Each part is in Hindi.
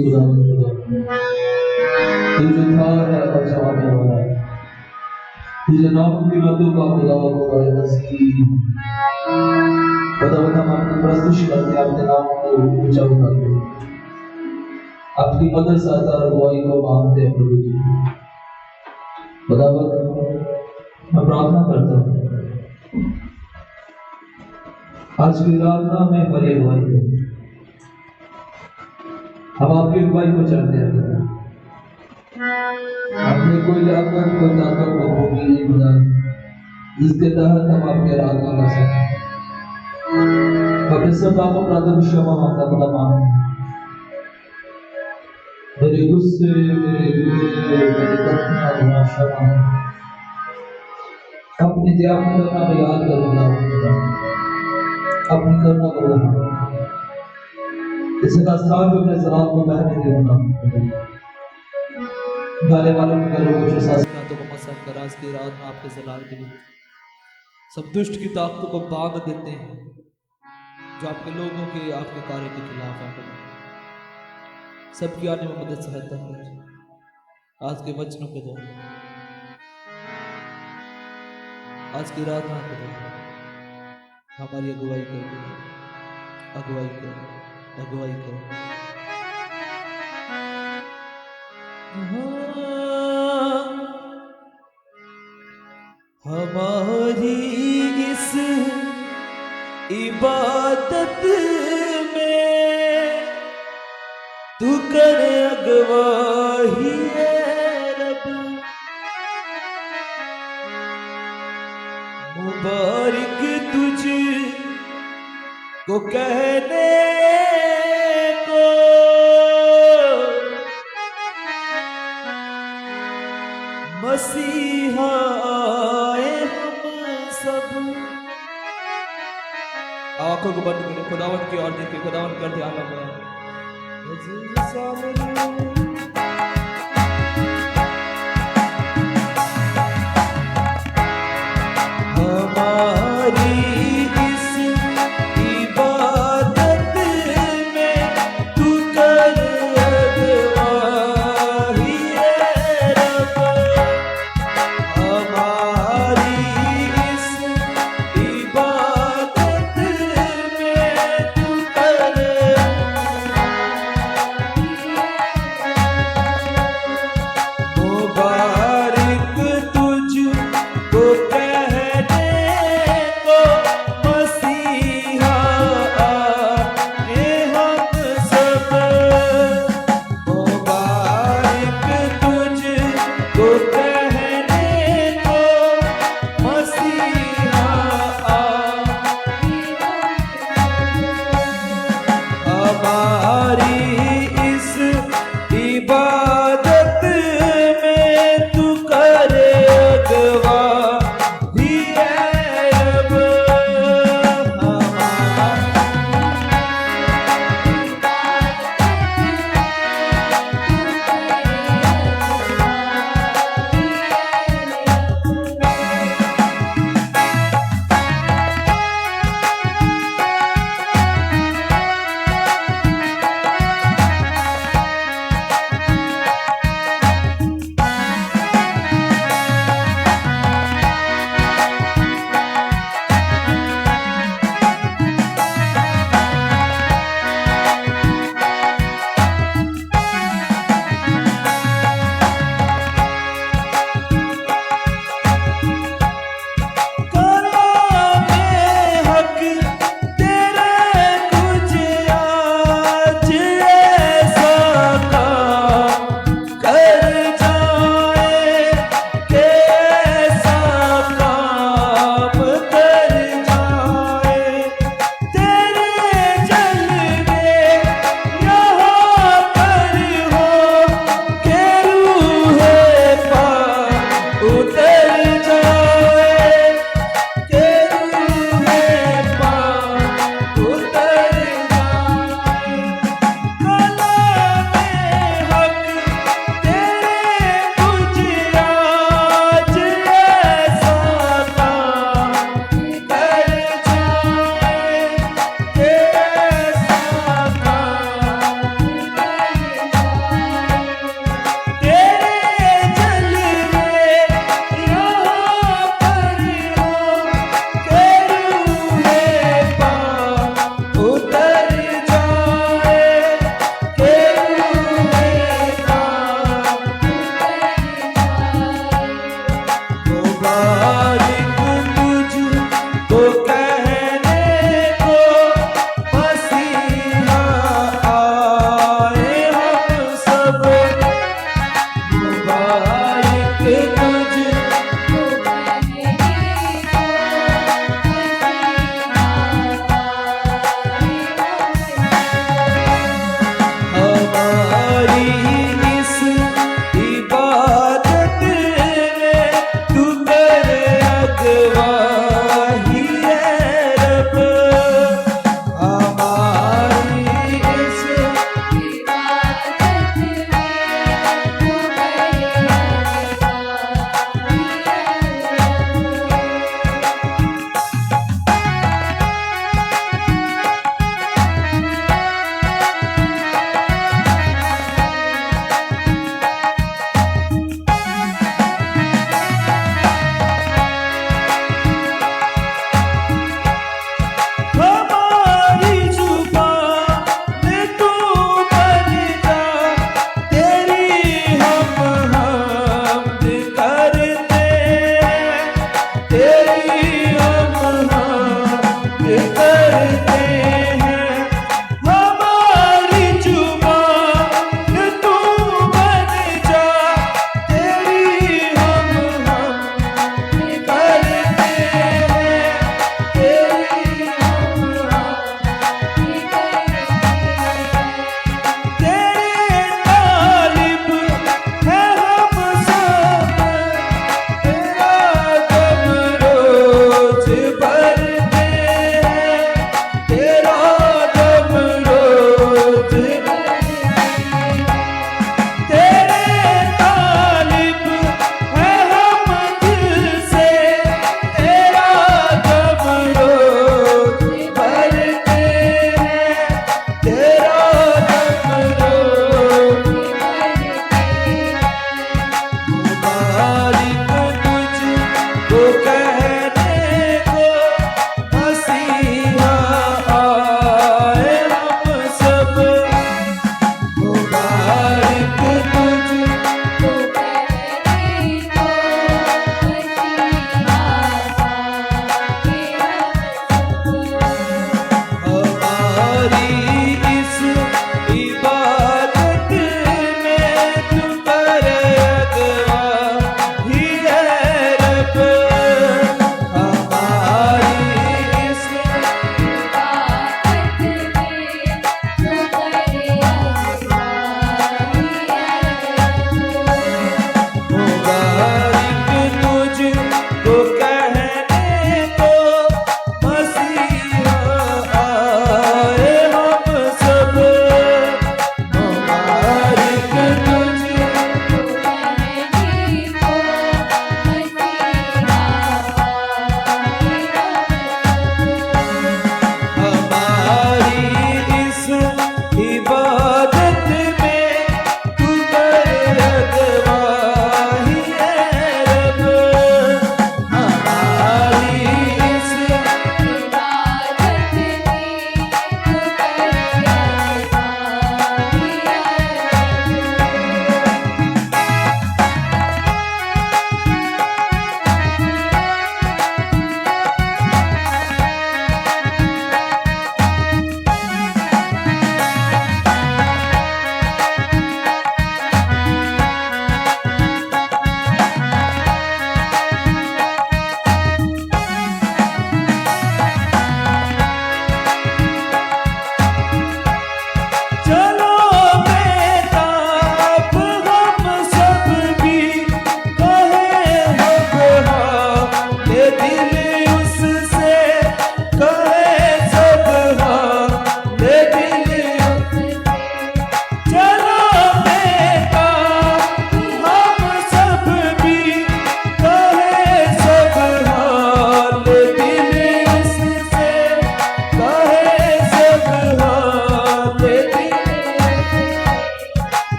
तू जो था है और जो आने वाला है, तुझे नाम की बातों का खुदा को नसीब। खुदावंद हम आपकी प्रस्तुति करते हैं, आपके नाम को ऊंचा उठाते हैं, आपकी मदद सहायता और अगुवाई को मांगते हैं प्रभु जी। खुदावंद मैं प्रार्थना करता हूँ आज की प्रार्थना में हमारी अगुवाई करें, हम आपकी अगुवाई को चाहते हैं। हमने कोई ताकत को होगी नहीं खुदा जिसके तहत हम आपकी आराधना कर सकें। अपने सब पापों अपराधों की क्षमा मांगता खुदा मांग, मेरे गुस्से मेरे गिले मेरे कठिना गुनाह क्षमा हो, अपनी दया करना में याद करूंगा, अपनी करना करूंगा इसका स्थान में अपने सलाम को बहने दूंगा। गाने वालों के गलों को शासनातों को मसक कर आज की रात में आपके जलाल के लिए सब दुष्ट की ताकतों को बांध देते हैं जो आपके लोगों के आपके कार्य के खिलाफ है। सबकी आने में मदद सहायता है आज के वचनों के द्वारा, आज की रात में हमारी अगुवाई करो, अगुवाई करो, अगुवाई करो। हमारी इस इबादत में तू कर अगवाही रब, मुबारक तुझ को कहने को मसीहा आए हम सब। आंखों को बंद करें, खुदावंत की ओर देखिए, खुदावंत कर ध्यान लगाएं।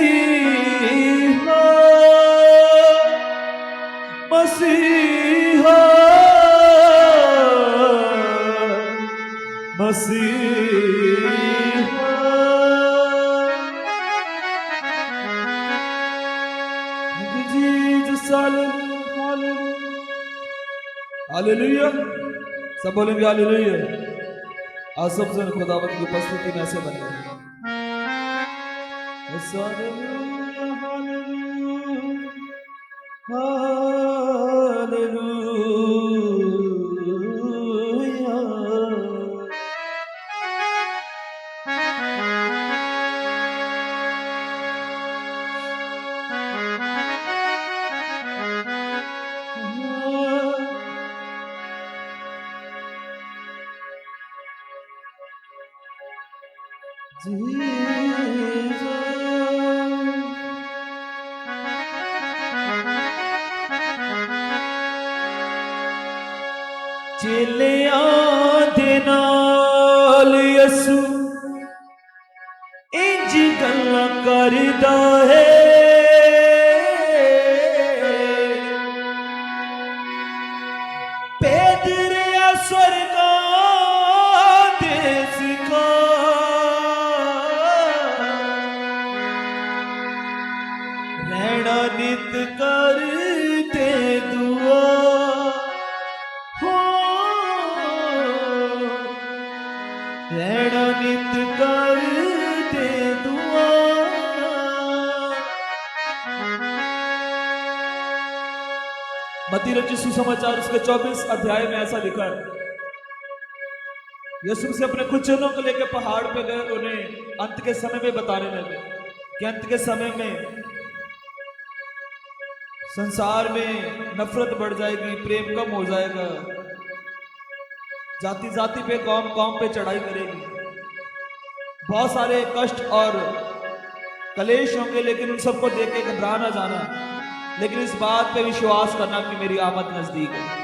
मसीहा मसीहा मसीहा। Jesus hallelujah. सब बोलेंगे हालेलुया। आज सब जन खुदावंत की उपस्थिति में ऐसे बने चेलियां दे नाल यसू इंज गल्लां करदा है, पेदरिया स्वर्गां दे सिखा रहना नित करते दुआ, रहना नित करते दुआ। मत्ती रचित सुसमाचार उसके 24 अध्याय में ऐसा लिखा है, यीशु से अपने कुछ जनों को लेकर पहाड़ पे गए, उन्हें अंत के समय में बताने लगे कि अंत के समय में संसार में नफरत बढ़ जाएगी, प्रेम कम हो जाएगा, जाति जाति पे कौम कौम पे चढ़ाई करेगी, बहुत सारे कष्ट और कलेश होंगे, लेकिन उन सबको देख के घबरा ना जाना, लेकिन इस बात पे विश्वास करना कि मेरी आमद नजदीक है।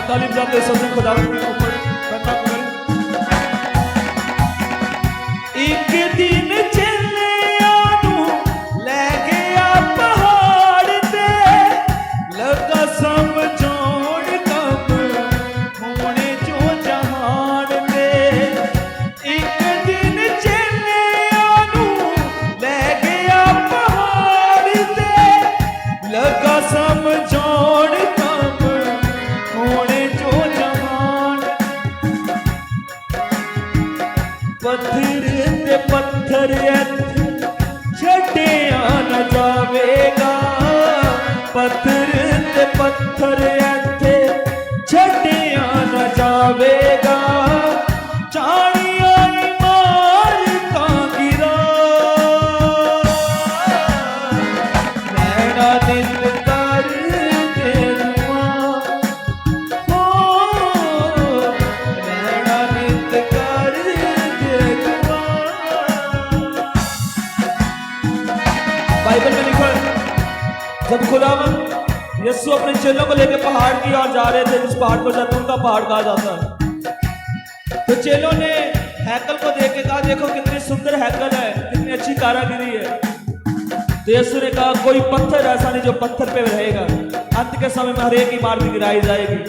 तालीम जाते सबसे खुदावंत के ऊपर बंदा करें। एक दिन चलिया नू ले गया पहाड़ ते, लगा समझौण कम होने जो जहान ते। एक दिन चलिया नू ले गया पहाड़ ते, लगा समझौण पत्थर ते पत्थर छड्डिया न जावेगा, पत्थर ते पत्थर छड्डिया न जावेगा, चाणिया मार का गिरा रहना दिल कर दे दुआ, हो रहना नित कर बाइबल में लिखा है, जब खुदावंत यीशु अपने चेलों को लेकर पहाड़ की ओर जा रहे थे, जिस पहाड़ को जैतून का पहाड़ कहा जाता है, तो चेलों ने हैकल को देख के कहा, देखो कितनी सुंदर हैकल है, कितनी अच्छी कारागिरी है। तो यीशु ने कहा, कोई पत्थर ऐसा नहीं जो पत्थर पे रहेगा, अंत के समय में हर एक इमारत गिराई जाएगी।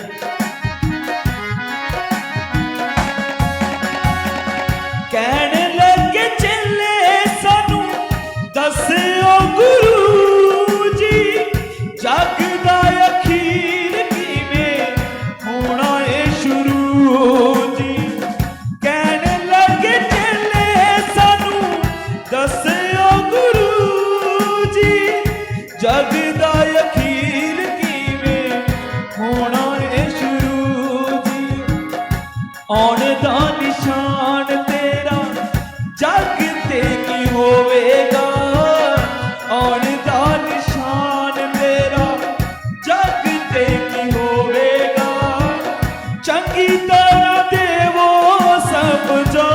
जग दा अखीर किवें होना है शुरू जी। आउण दा निशान तेरा जग ते की होवेगा। आउण दा निशान तेरा जग ते की होवेगा। चंगी तरह देवो समझो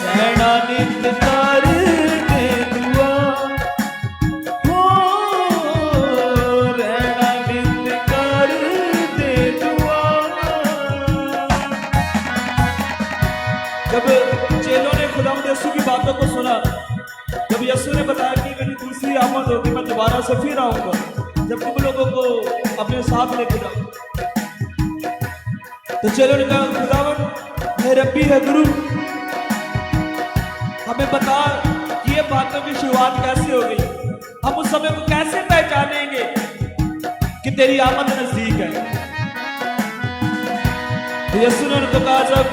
रहना नित कर दे दुआ। हो रहना नित कर दे दुआ। जब चेलों ने खुदावंद यीशु की बातों को सुना, जब यीशु ने बताया कि मेरी दूसरी आमद होगी, मैं दोबारा से फिर आऊंगा जब तुम लोगों को अपने साथ लेकर जाऊं, तो चेलों ने कहा खुदावंद हे रब्बी है गुरु, हमें बता कि ये बातों की शुरुआत कैसे हो गई। हम उस समय को कैसे पहचानेंगे कि तेरी आमद नजदीक है। तो यीशु ने उनको कहा जब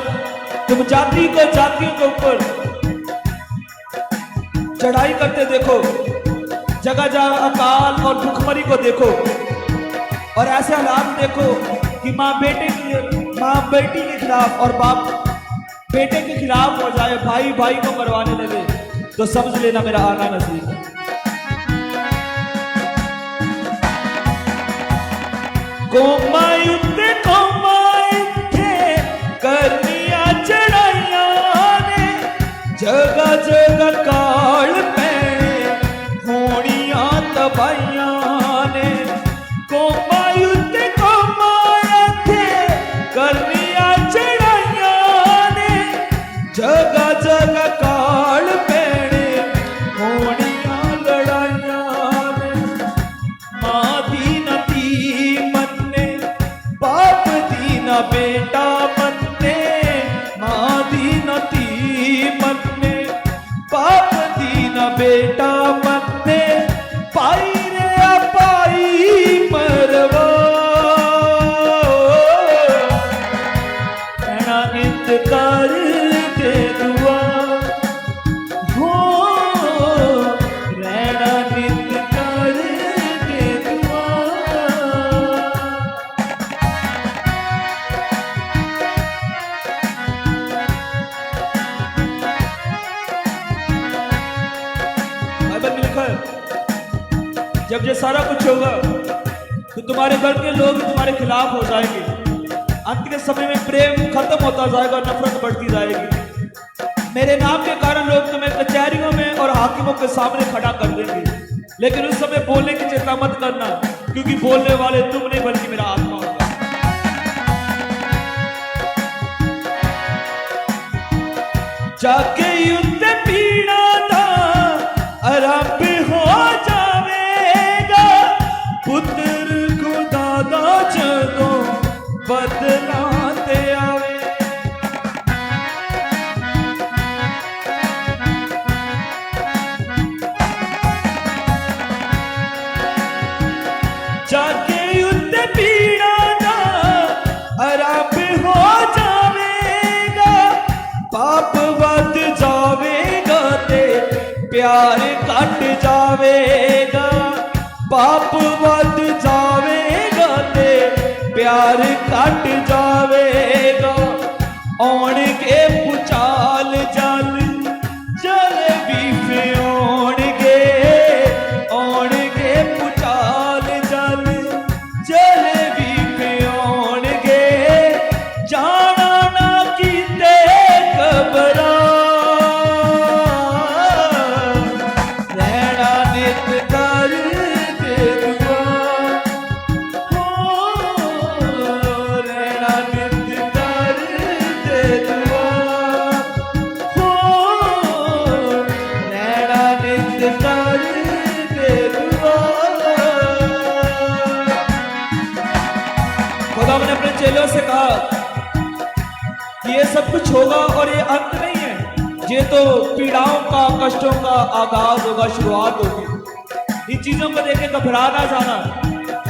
तुम जातियों के ऊपर चढ़ाई करते देखो, जगह जगह अकाल और भुखमरी को देखो, और ऐसे हालात देखो कि माँ बेटी के खिलाफ और बाप बेटे के खिलाफ हो जाए, भाई भाई को मरवाने लगे, तो समझ लेना मेरा आना नजदीक है। कोमाई थे करनिया चढ़ाइया ने, जगह जगह काल पे होनिया तबाइया ने। कोमाई थे करनिया चढ़ाइया ने, जगह जगह काल पेड़े होनिया लड़ाइया ने। मां दी न धी मन्ने, बाप दी न बेटा मन्ने। मां दी न धी मन्ने, बाप दी न बेटा मन्ने। पाई रे पाई मरवा रहना नित कर दे दुआ। हो रहना नित कर दे दुआ। बाइबल में लिखा है जब ये सारा कुछ होगा तो तुम्हारे घर के लोग तुम्हारे खिलाफ हो जाएंगे। अंत के समय में प्रेम खत्म होता जाएगा, नफरत बढ़ती जाएगी। मेरे नाम के कारण लोग तुम्हें कचहरियों में और हाकिमों के सामने खड़ा कर देंगे, लेकिन उस समय बोलने की चिंता मत करना, क्योंकि बोलने वाले तुम नहीं बल्कि मेरा आत्मा होगा। जाके युद्ध पीड़ा था आरंभ हो जावेगा। पुत्र को दादा जदों बदलाते आवे। जाके युद्ध पीड़ा था आरंभ हो जावेगा। पाप बद जावेगा ते प्यार कट जावेगा। पाप बद जावेगा ते प्यार कट जावेगा। आउण के पुचाल जल जल भी फियोणगे। आउण के पुचाल जल जल भी फियोणगे। जाना ना कीते कबरा रहना नित कर दे दुआ। हो रहना नित कर दे दुआ। हो रहना नित कर दे दुआ। खुदा ने अपने चेलों से कहा कि ये सब कुछ होगा और ये अंत नहीं है, ये तो पीड़ाओं का, कष्टों का आगाज होगा, शुरुआत होगी। इन चीजों को देख के घबरा ना जाना,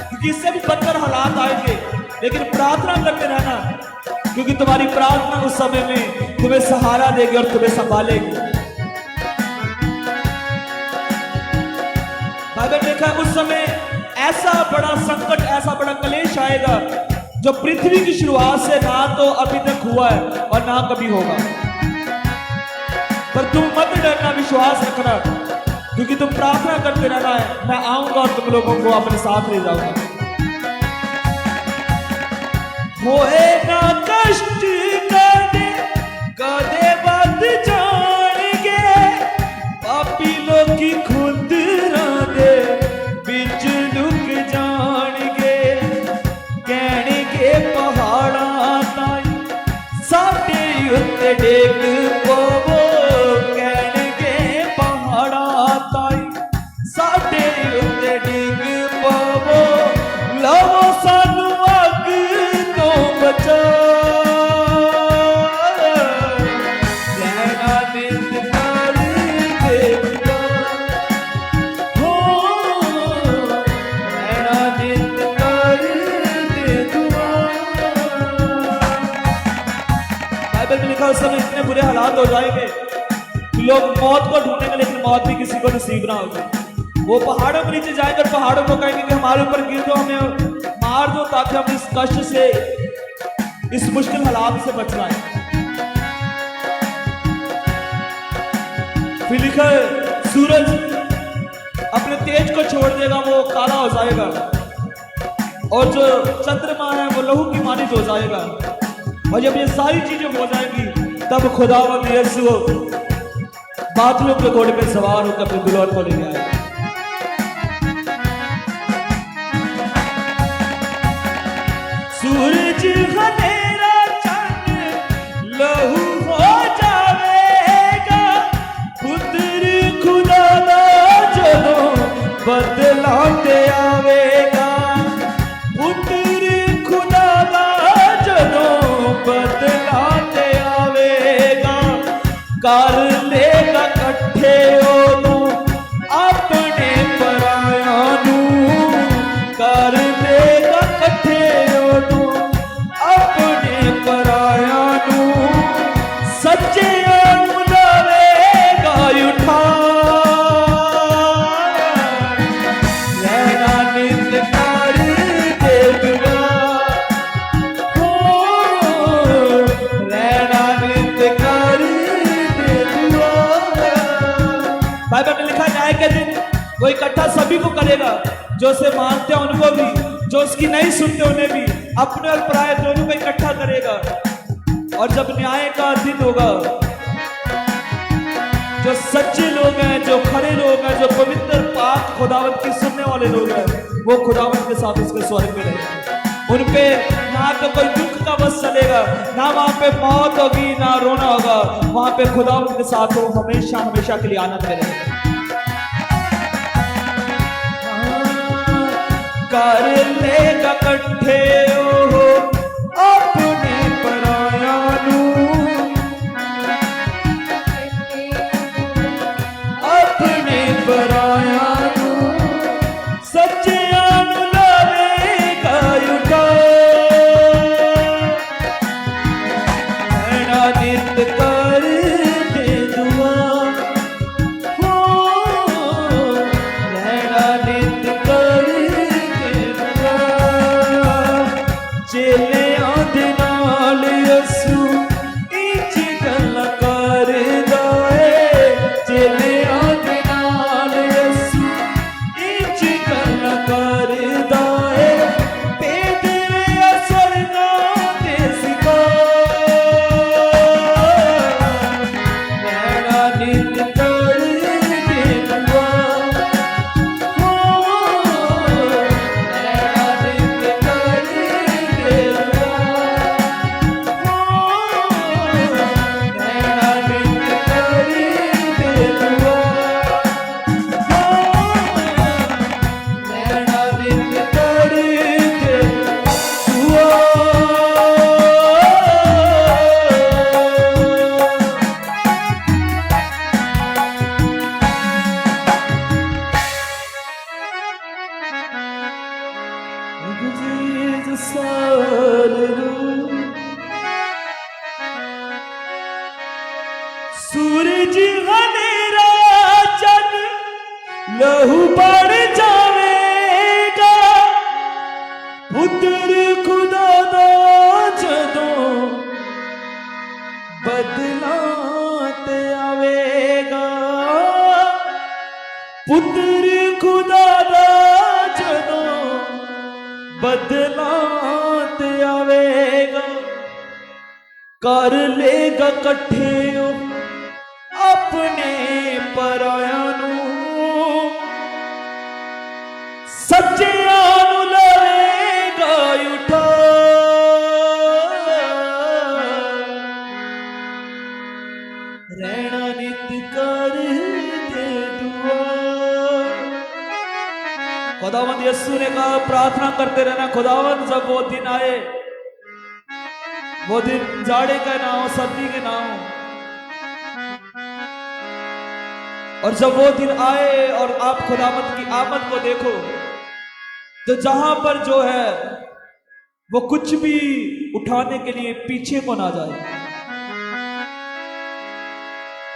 क्योंकि इससे भी बदतर हालात आएंगे, लेकिन प्रार्थना करते रहना, क्योंकि तुम्हारी प्रार्थना उस समय में तुम्हें सहारा देगी और तुम्हें संभालेगी। लिखा है उस समय ऐसा बड़ा संकट, ऐसा बड़ा कलेश आएगा जो पृथ्वी की शुरुआत से ना तो अभी तक हुआ है और ना कभी होगा। पर तुम मत डरना, विश्वास रखना, क्योंकि तुम प्रार्थना करते रहना है, मैं आऊंगा और तुम लोगों को अपने साथ ले जाऊंगा। होए ना कष्ट कदे कदे बद जाएंगे, पापी लोग की खुद दे बिच लुक जाएंगे, कहणगे पहाड़ा ताई साडे उत्ते डेग पवो, कहणगे पहाड़ा ताई साडे उत्ते डेग पवो, लवो सानू अग तो बचा, लैना निंद कर देगा हो, लैना निंद कर दे दुआ। बाइबल में लिखा उस समय इतने बुरे हालात हो जाएंगे, लोग मौत को ढूंढेंगे लेकिन मौत भी किसी को नसीब ना होगी। वो पहाड़ों के नीचे जाएंगे और पहाड़ों को कहेंगे कि हमारे ऊपर गिर दो, हमें मार दो, ताकि हम इस कष्ट से, इस मुश्किल हालात से बच जाएं। फिर लिखा है सूरज अपने तेज को छोड़ देगा, वो काला हो जाएगा, और जो चंद्रमा है वो लहू की मानित हो जाएगा। और जब ये सारी चीजें हो जाएंगी तब खुदावंद यीशु बादलों के घोड़े पे सवार होकर अपने दुल्हन को लेके आएगा। सूरज अंधेरा चंद लहू हो जाएगा, पुत्र खुदा दा जदों बदलाते आवेगा, पुत्र खुदा दा जदों बदलाते आवेगा, कर लेगा कट्ठे ओनू अपने पराया नू, कर लेगा कट्ठे ओनू अपने पराया नू, सच्चे नू लवेगा उठा, लैना निंद कर देगा हो, लैना निंद कर देगा। बाइबल में लिखा न्याय के दिन वो इकट्ठा सभी को करेगा, जो उसे मानते हैं उनको भी, जो उसकी नहीं सुनते उन्हें भी, अपने और पराये दोनों को इकट्ठा करेगा। और जब न्याय का दिन होगा, जो सच्चे लोग हैं, जो खरे लोग हैं, जो पवित्र पाक खुदावंत की सुनने वाले लोग हैं, वो खुदावंत के साथ उसके स्वर्ग में रहेंगे। उन पे ना तो कोई दुख का बस चलेगा, ना वहां पे मौत होगी, ना रोना होगा, वहां पे खुदावंत के साथ वो हमेशा हमेशा के लिए आनंद में रहेंगे। कर लेगा कट्ठे ओ अपने पराया नू, अपने पराया नू, सच्चे नू लवेगा उठा, लैना निंद कर दे दुआ हो, लैना निंद कर चेले आदे नाल यसू इंच गल करदा है, चेले आदे नाल यसू इंच गल करदा है, पेदे स्वर्गा ते सिखा, लैना निंद कर दे दुआ हो, लैना निंद कर दे दुआ हो, लैना निंद कर दे दुआ हो, लैना निंद कर दे दुआ। Jesus, hallelujah. सूरज अंधेरा चंद लहू बढ़ जावे, बदलात आवेगा पुत्र खुदा दा जदों बदलात आवेगा कर लेगा कट्ठे अपने पराया नू सच्चिया नू लवेगा उठा रहना नित कर दे दुआ। खुदावंद यीशु ने कहा प्रार्थना करते रहना खुदावंद जब वो दिन आए, वो दिन जाड़े का ना हो सर्दी के ना हो, और जब वो दिन आए और आप खुदावंद की आमद को देखो तो जहां पर जो है वो कुछ भी उठाने के लिए पीछे को ना जाए,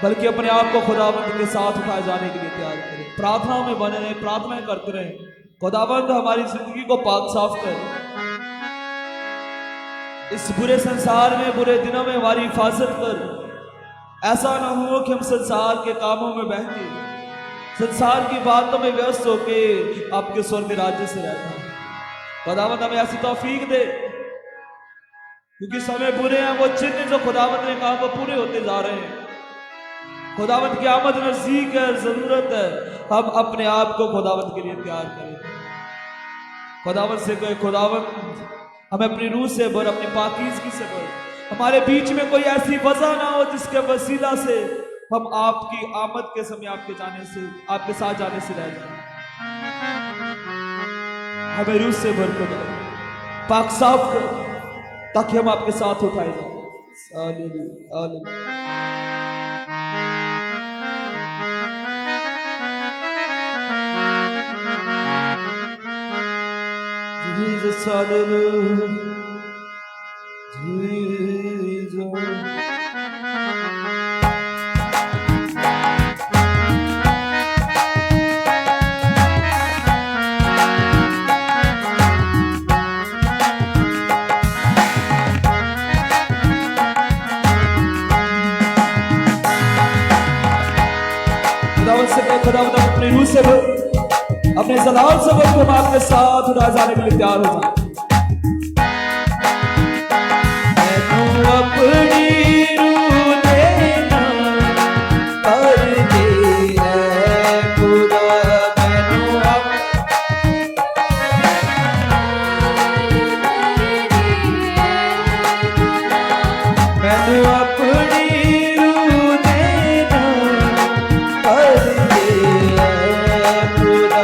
बल्कि अपने आप को खुदावंद के साथ उठाए जाने के लिए तैयार करें। प्रार्थना में बने रहे, प्रार्थनाएं करते रहे, खुदावंद हमारी जिंदगी को पाक साफ कर, इस बुरे संसार में बुरे दिनों में हमारी हिफाजत कर। ऐसा ना हो कि हम संसार के कामों में बह के, संसार की बातों में व्यस्त होके आपके स्वर्ग राज्य से रहना। खुदावंद हमें ऐसी तौफीक दे, क्योंकि समय बुरे हैं, वो चिन्ह जो खुदावंद ने कहा वो पूरे होते जा रहे हैं। खुदावंद की आमद नजदीक है, जरूरत है हम अपने आप को खुदावंद के लिए तैयार करें। खुदावंद से कहे खुदावंद हमें अपनी रूह से भर, अपनी पाकीज़गी से भर, हमारे बीच में कोई ऐसी वजह ना हो जिसके वसीला से हम आपकी आमद के समय आपके जाने से, आपके साथ जाने से रह जाए। हमें रूह से भर कर पाक साफ कर, ताकि हम आपके साथ उठाए जाए। Hallelujah hallelujah. Jesus, hallelujah, Jesus. खुदावंद से कहे खुदावंद अपनी रूह से भर, अपने जलाल से भर, हम आपके साथ उड़ा जाने के लिए तैयार हो जाए। मैनू अपनी रूह देना कर दे है खुदा, मैनू अपनी रूह देना कर दे है खुदा,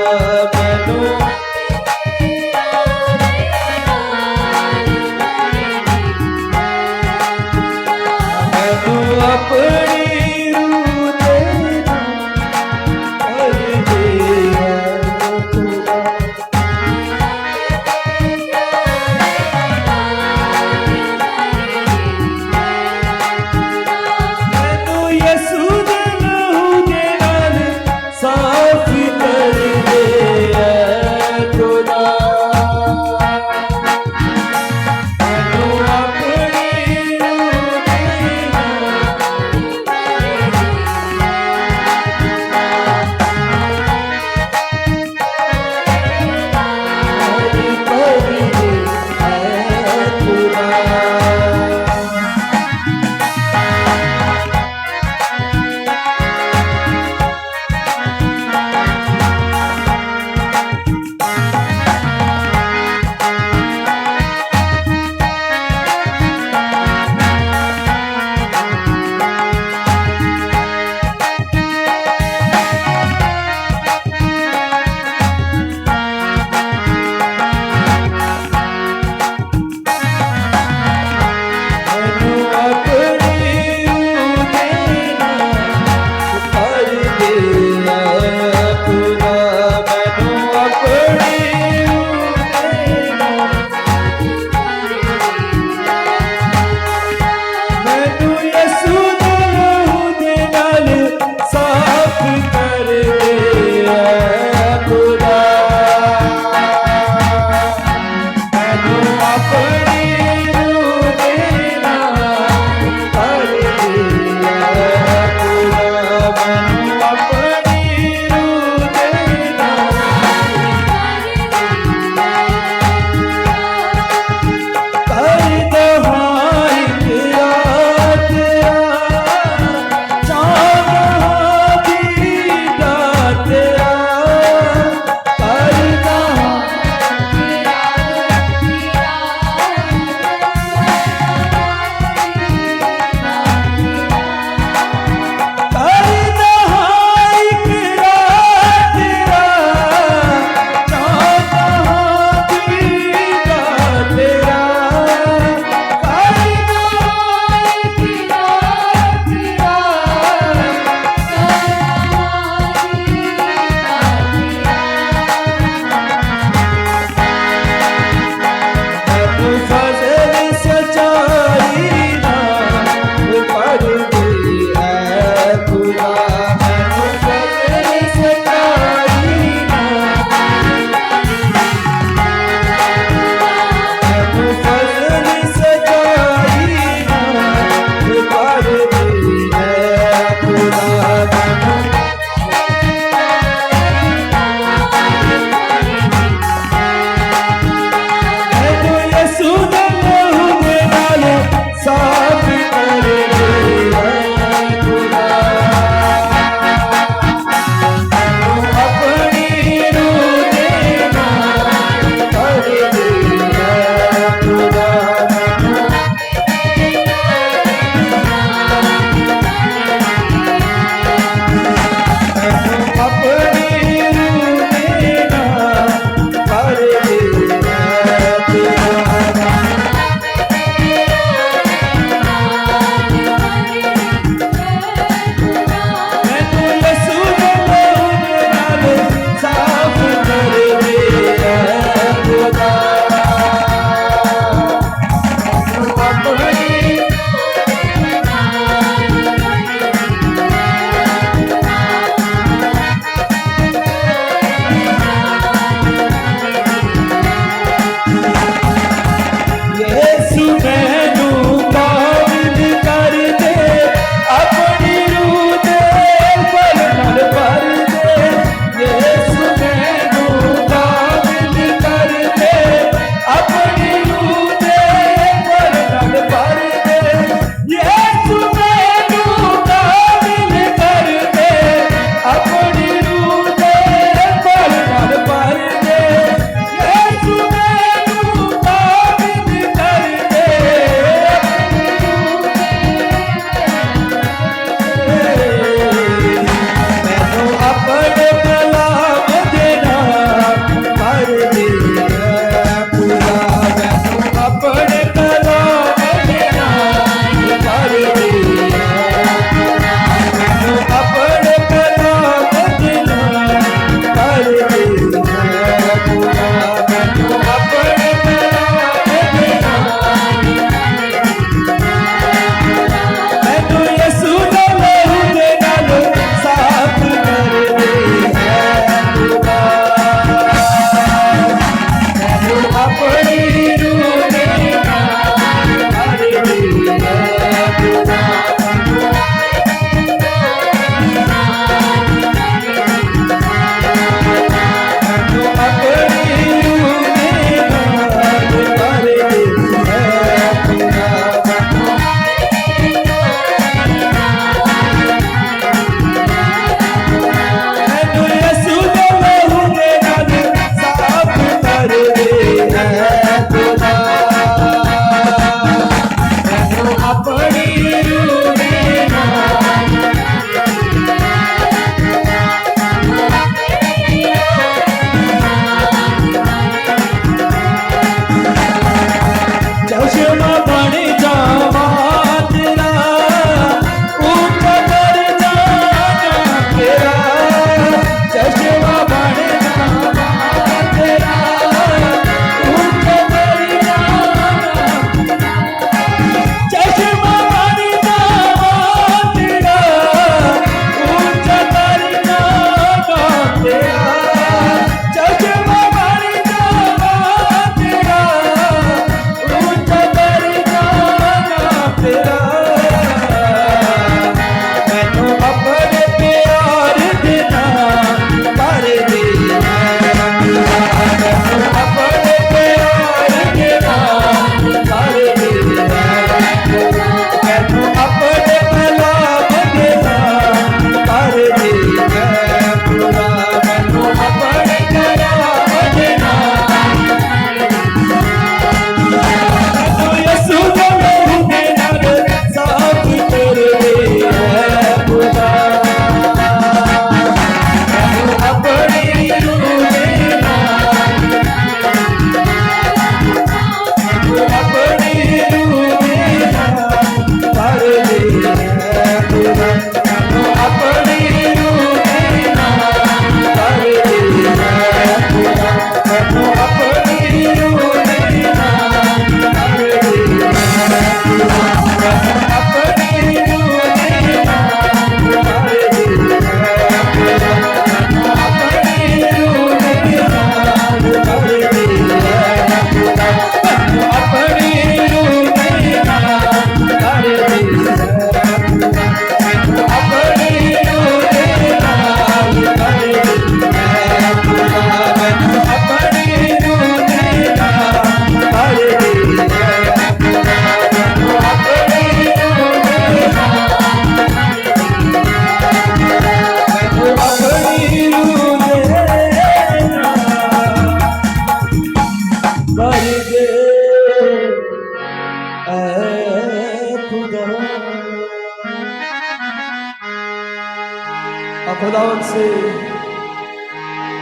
खुदावंत से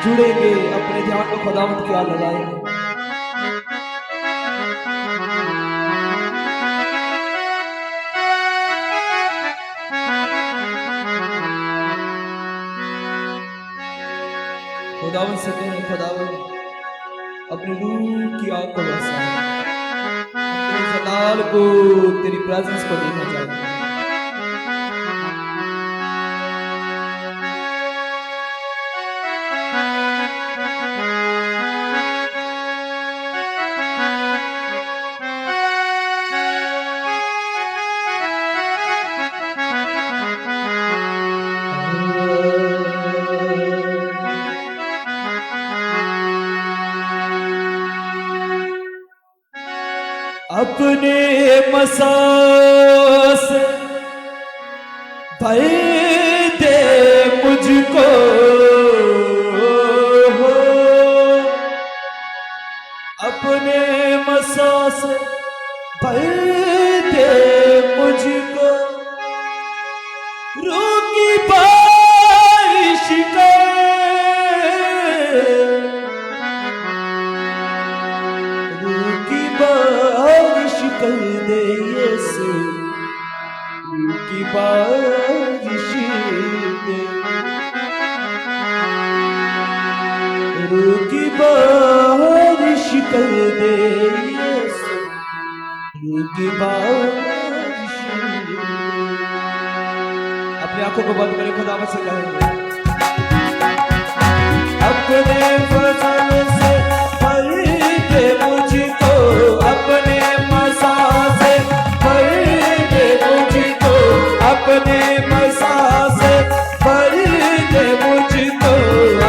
जुड़ेंगे, अपने ध्यान को खुदावंत की ओर लगाएंगे। खुदावंत से कहें, खुदावंत अपने रूह की आग को बरसा, तेरे जलाल को, तेरी प्रेजेंस को देखना चाहते हैं। अपने मसाह से भर दे मुझको, अपने मसाह से भर दे मुझको, रूह की बारिश कर, रूह की बारिश कर दे यीशु, रूह की बारिश दे, रूह की बारिश कर दे यीशु, रूह की बारिश दे। अपनी आंखों को बंद करें, खुदावंत से कहेंगे, अपने फजल से भर दे मुझको, अपने मसाह से भर दे मुझको, अपने मसाह से भर दे मुझको,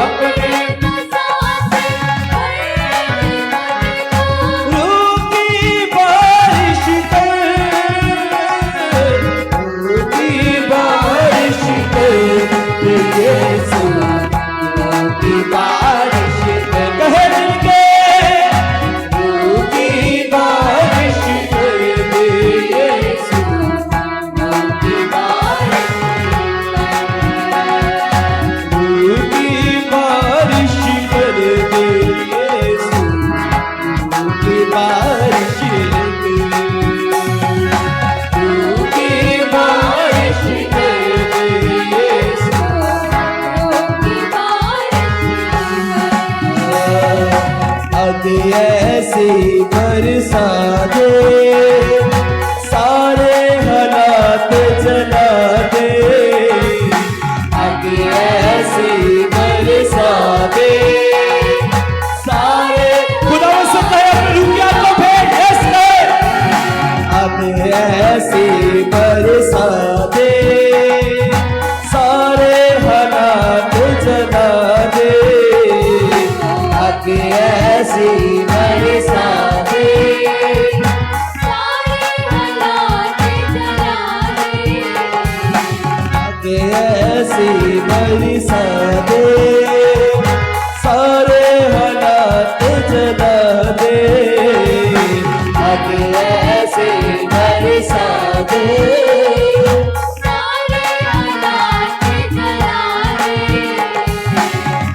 अपने मसाह से भर दे मुझको, रूह की बारिश कर, रूह की बारिश कर दे यीशु, रूह की बारिश कर, कहे दिल के, रूह की बारिश कर दे यीशु, रूह की बारिश कर, रूह की बारिश कर दे यीशु, रूह की बारिश कर, रूह की बारिश कर दे यीशु, रूह की अग ऐसी बरसा दे, सारे हालात जला दे, अग ऐसी बरसा दे, सारे, खुदावंत से कहे अपने रूह की आग को फेंक, अग ऐसी बरसा दे, सारे हालात जला दे, अग ऐसी बरसा दे, सारे हालात जला दे, अग ऐसी बरसा दे, सारे हालात जला दे, अग ऐसी बरसा दे, सारे हालात जला दे,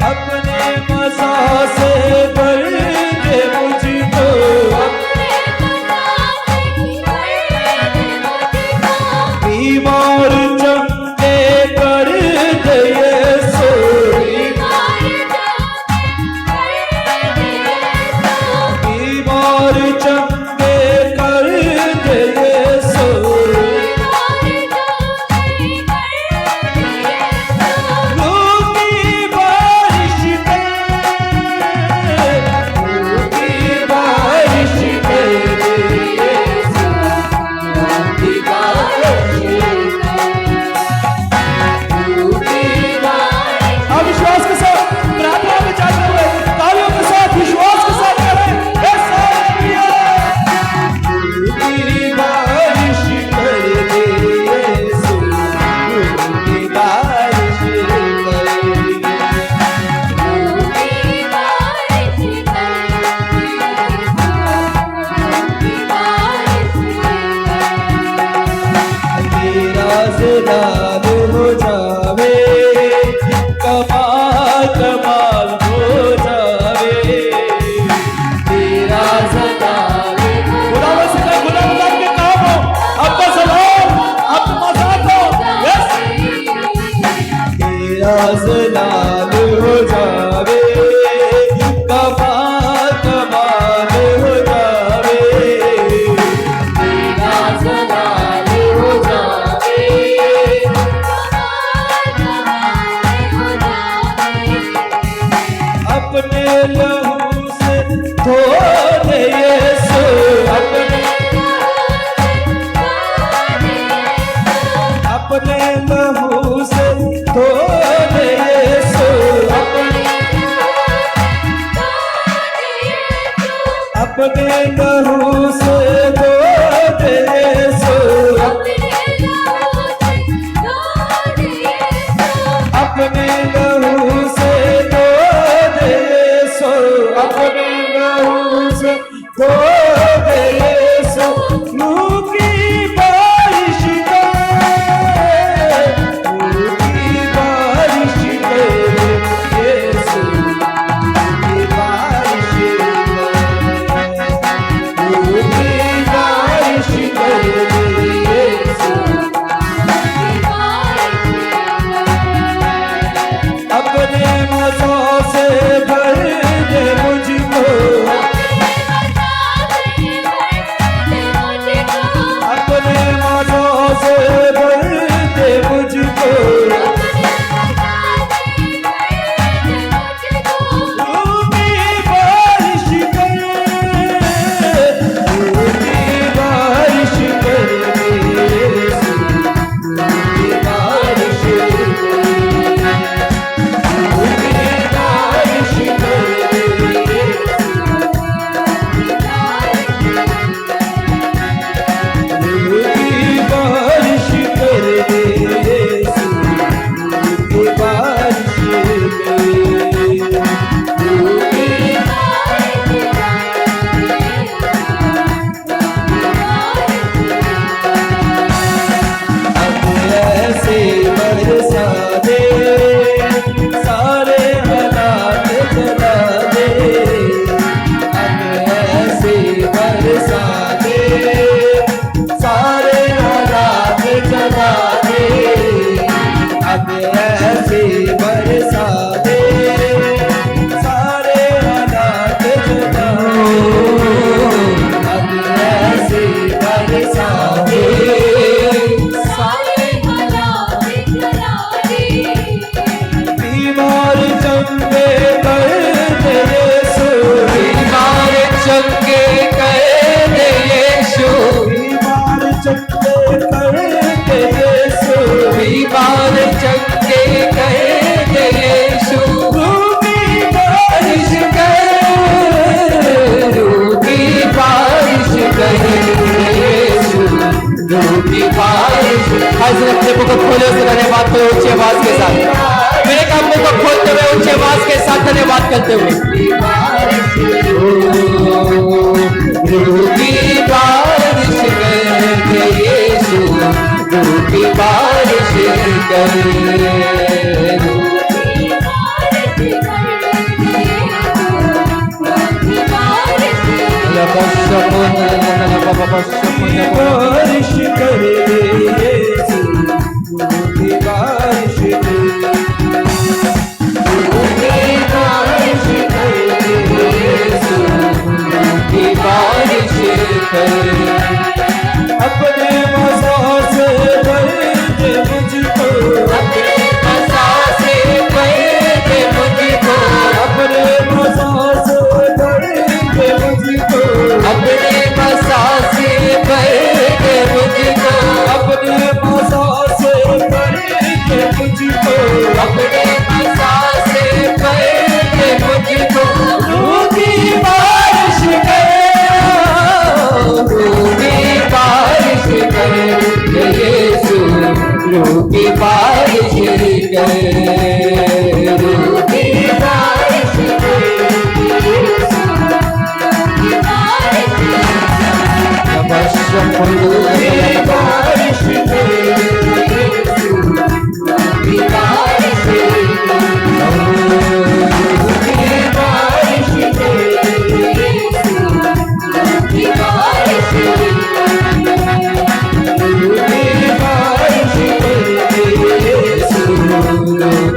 अपने मसाह से भर दे मुझको, अपने मसाह से भर दे मुझको, बीमार चंगे कर दे यीशु, बीमार चंगे कर दे यीशु, रूह की बारिश कर, रूह की बारिश कर दे यीशु, रूह की बारिश कर, रूह की बारिश। अब विश्वास के साथ प्रार्थना में जाते हुए तालियों के साथ विश्वास के साथ करें, रूह की बारिश कर दे यीशु, रूह की बारिश कर, रूह की बारिश कर, तेरा जलाल हो जावे, आज लाल हो जावे, कमाल कमाल हो जावे, आज लाल हो जावे, कमाल कमाल हो जावे। अपने लहू से धोने यीशु, अपने लहू से धोने यीशु, अपने लहू से धोने यीशु, अपने लहू से धोने यीशु, अपने लहू से धोने यीशु। लहू की बारिश अपने मज़ों से भर दे मुझको, अपने मज़ों से भर दे मुझको, लहू की बारिश कर, लहू की बारिश कर, लहू की बारिश अपने मुख को खोले उससे धन्यवाद करो ऊंची आवाज के साथ। मेरे काम मुख को खोलते हुए ऊंची आवाज के साथ धन्यवाद करते हुए रूह की बारिश कर यीशु, रूह की बारिश कर, बारिश कर यीशु, रूह की बारिश कर, रूह की बारिश कर यीशु, रूह की बारिश कर। अपने मज़ों से भर दे मुझको, अपने मज़ों से भर दे मुझको, अपने मज़ों से भर दे मुझको, अपने मज़ों से भर दे मुझको, अपने मज़ों से भर दे मुझको, अपने मज़ों से भर दे मुझको। रूह की बारिश कर, रूह की बारिश कर यीशु, रूह की बारिश कर, रूह की बारिश कर यीशु, बारिश कर यीशु, की बारिश कर,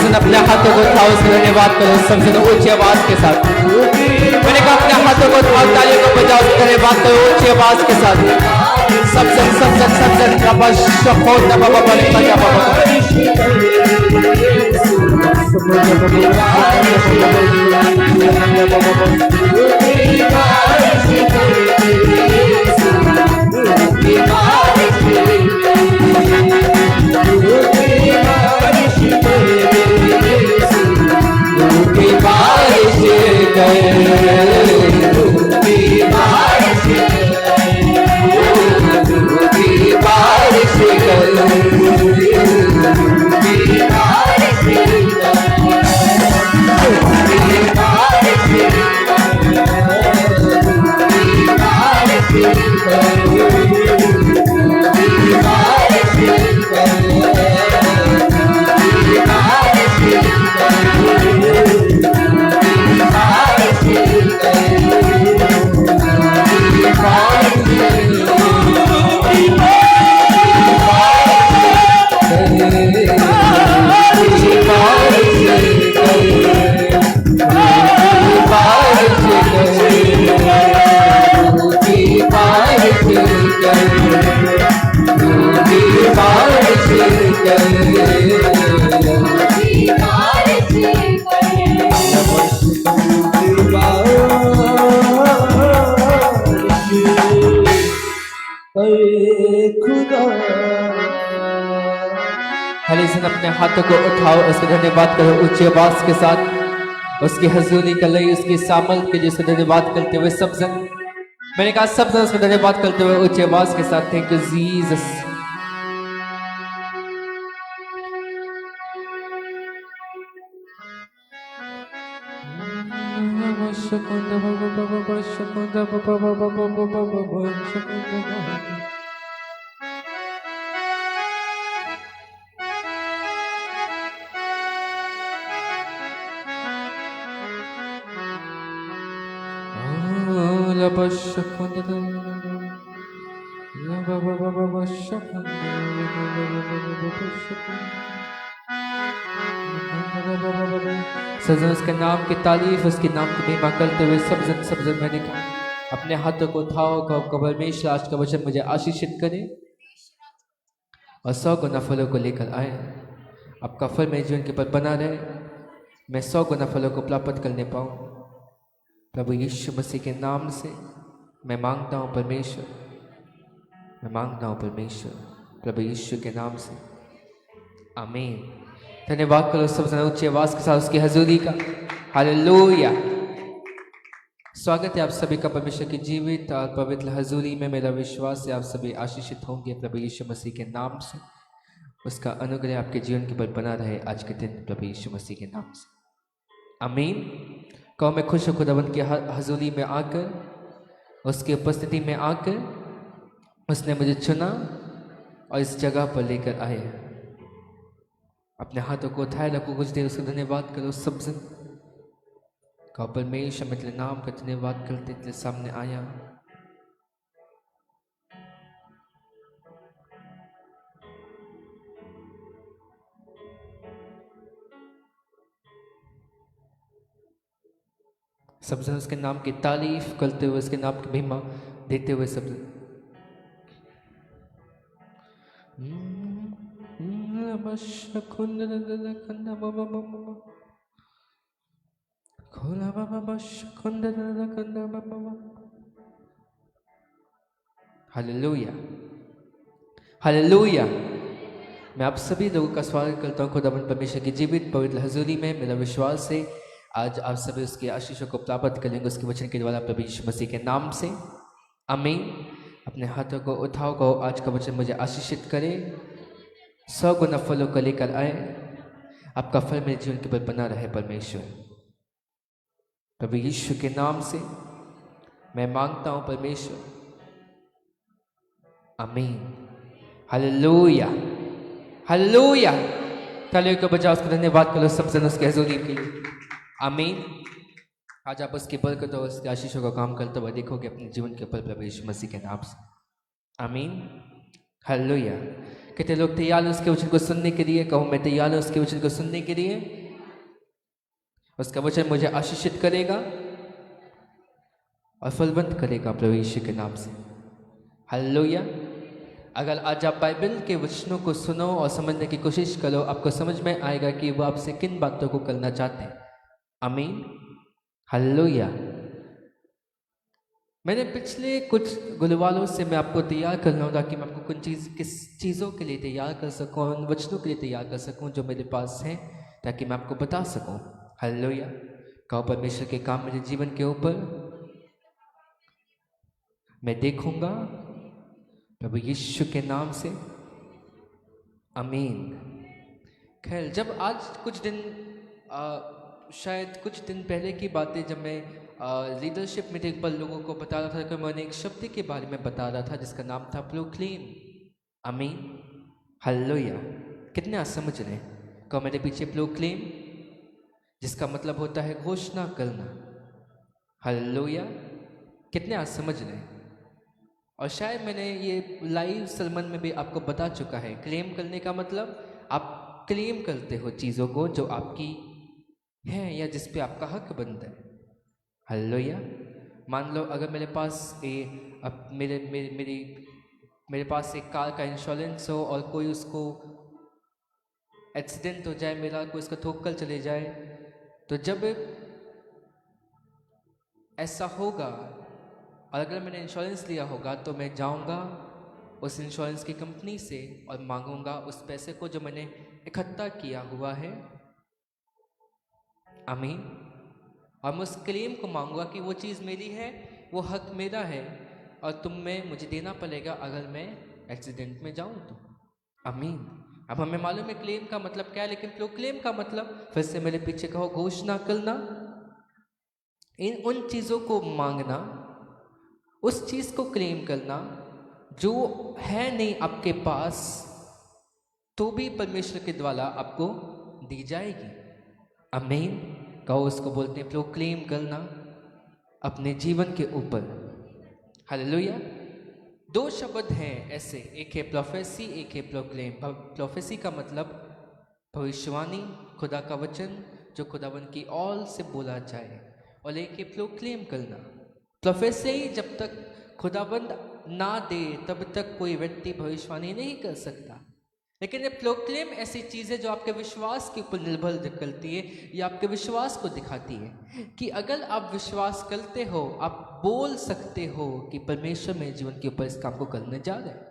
जन अपने हाथों को उठाओ, उसका धन्यवाद करो सब जन ऊंची आवाज के साथ। मैंने कहा अपने हाथों को उठाओ, तालियों को बजाओ, उसका धन्यवाद करो ऊंची आवाज के साथ। सब जन का बस शको न बाबा बने बजा बाबा। अपने हाथों को उठाओ, उसका धन्यवाद करो ऊंची आवाज के साथ। उसकी हजूरी का लई, उसकी सामल के लिए उसका धन्यवाद करते हुए सब जन, मैंने कहा सब जन उसका धन्यवाद करते हुए ऊंची आवाज के साथ। Thank you Jesus. सजन उसके नाम की तारीफ, उसके नाम की महिमा करते हुए सब जन मैंने कहा अपने हाथों को उठाओ, कबर में आज का वचन मुझे आशीषित करे और 100 गुना फलों को लेकर आए। आपका फल मेरे जीवन के पर बना रहे, मैं 100 गुना फलों को प्राप्त करने पाऊँ। प्रभु यीशु मसीह के नाम से मैं मांगता हूँ परमेश्वर, मैं मांगता हूँ परमेश्वर, प्रभु यीशु के नाम से, आमीन। धन्यवाद करो सब जन ऊंची आवाज के साथ उसकी हजूरी का। हालेलुया। स्वागत है आप सभी का परमेश्वर की जीवित और पवित्र हजूरी में। मेरा विश्वास है आप सभी आशीषित होंगे प्रभु यीशु मसीह के नाम से। उसका अनुग्रह आपके जीवन के पर बना रहे आज के दिन प्रभु यीशु मसीह के नाम से, आमीन। कहो मैं खुश हूँ खुदावंद की हजूरी में आकर, उसकी उपस्थिति में आकर उसने मुझे चुना और इस जगह पर लेकर आए। अपने हाथों को उठाए रखो, कुछ देर उसका धन्यवाद करो सब जन। कहो परमेश्वर मैं तेरे नाम का धन्यवाद करते तेरे सामने आया। सब जन उसके नाम की तारीफ करते हुए, उसके नाम की महिमा देते हुए सब जन। Hallelujah, hallelujah. मैं आप सभी लोगों का स्वागत करता हूँ खुदावंद परमेश्वर की जीवित पवित्र हजूरी में। मेरा विश्वास है आज आप सभी उसके आशीषों को प्राप्त करेंगे उसके वचन के द्वारा प्रभु यीशु मसीह के नाम से, आमीन। अपने हाथों को उठाओ, कहो आज का वचन मुझे आशीषित करे, 100 गुना फलों को लेकर आए। आपका फल मेरे जीवन के पर बना रहे परमेश्वर, प्रभु यीशु के नाम से मैं मांगता हूँ परमेश्वर, आमीन। Hallelujah, hallelujah. तालियों को बजाओ, उसका धन्यवाद करो सब जन उसके हजूरी के लिए, आमीन। आज आप उसकी बरकत और उसके आशीषों का काम करते हुए देखोगे अपने जीवन के ऊपर प्रभु यीशु मसीह के नाम से, आमीन। हालेलुया। कितने लोग तैयार हैं उसके वचन को सुनने के लिए? कहो मैं तैयार हूँ उसके वचन को सुनने के लिए। उसका वचन मुझे आशीषित करेगा और फलवंत करेगा प्रभु यीशु के नाम से। हालेलुया। अगर आज आप बाइबल के वचनों को सुनो और समझने की कोशिश करो, आपको समझ में आएगा कि वो आपसे किन बातों को करना चाहते हैं। आमीन। हालेलुया। मैंने पिछले कुछ गुरुवारों से मैं आपको तैयार कर रहा हूँ ताकि मैं आपको किस चीज़ों के लिए तैयार कर सकूँ, उन वचनों के लिए तैयार कर सकूँ जो मेरे पास हैं, ताकि मैं आपको बता सकूँ। हालेलुया। कहो परमेश्वर के काम मेरे जीवन के ऊपर मैं देखूंगा प्रभु यीशु के नाम से। आमीन। खैर, जब आज कुछ दिन शायद कुछ दिन पहले की बातें, जब मैं लीडरशिप मीटिंग पर लोगों को बता रहा था कि मैंने एक शब्द के बारे में बता रहा था जिसका नाम था प्रोक्लेम। आमीन। हालेलुया। कितने आज समझ रहे हैं? कहो मेरे पीछे प्रोक्लेम, जिसका मतलब होता है घोषणा करना। हालेलुया। कितने आज समझ रहे हैं? और शायद मैंने ये लाइव सरमन में भी आपको बता चुका है। क्लेम करने का मतलब आप क्लेम करते हो चीज़ों को जो आपकी है या जिस पे आपका हक बनता है। हालेलुया। मान लो अगर मेरे पास मेरे पास एक कार का इंश्योरेंस हो और कोई उसको एक्सीडेंट हो जाए, मेरा कोई उसका ठोक कर चले जाए, तो जब ऐसा होगा और अगर मैंने इंश्योरेंस लिया होगा तो मैं जाऊंगा उस इंश्योरेंस की कंपनी से और मांगूंगा उस पैसे को जो मैंने इकट्ठा किया हुआ है। आमीन। और मैं उस क्लेम को मांगूंगा कि वो चीज़ मेरी है, वो हक मेरा है और तुम में मुझे देना पड़ेगा अगर मैं एक्सीडेंट में जाऊं तो। आमीन। अब हमें मालूम है क्लेम का मतलब क्या है, लेकिन प्रोक्लेम का मतलब, फिर से मेरे पीछे कहो, घोषणा करना, उन चीज़ों को मांगना, उस चीज़ को क्लेम करना जो है नहीं आपके पास तो भी परमेश्वर के द्वारा आपको दी जाएगी। आमीन। कहो, उसको बोलते हैं प्रोक्लेम करना अपने जीवन के ऊपर। हालेलुया। दो शब्द हैं ऐसे, एक है प्रोफेसी, एक है प्रोक्लेम। प्रोफेसी का मतलब भविष्यवाणी, खुदा का वचन जो खुदावन की ओर से बोला जाए, और एक है प्रोक्लेम करना। प्रोफेसी जब तक खुदाबंद ना दे तब तक कोई व्यक्ति भविष्यवाणी नहीं कर सकता, लेकिन ये प्रोक्लेम ऐसी चीज़ है जो आपके विश्वास के ऊपर निर्भर करती है, या आपके विश्वास को दिखाती है कि अगर आप विश्वास करते हो, आप बोल सकते हो कि परमेश्वर मेरे जीवन के ऊपर इस काम को करने जा रहे हैं।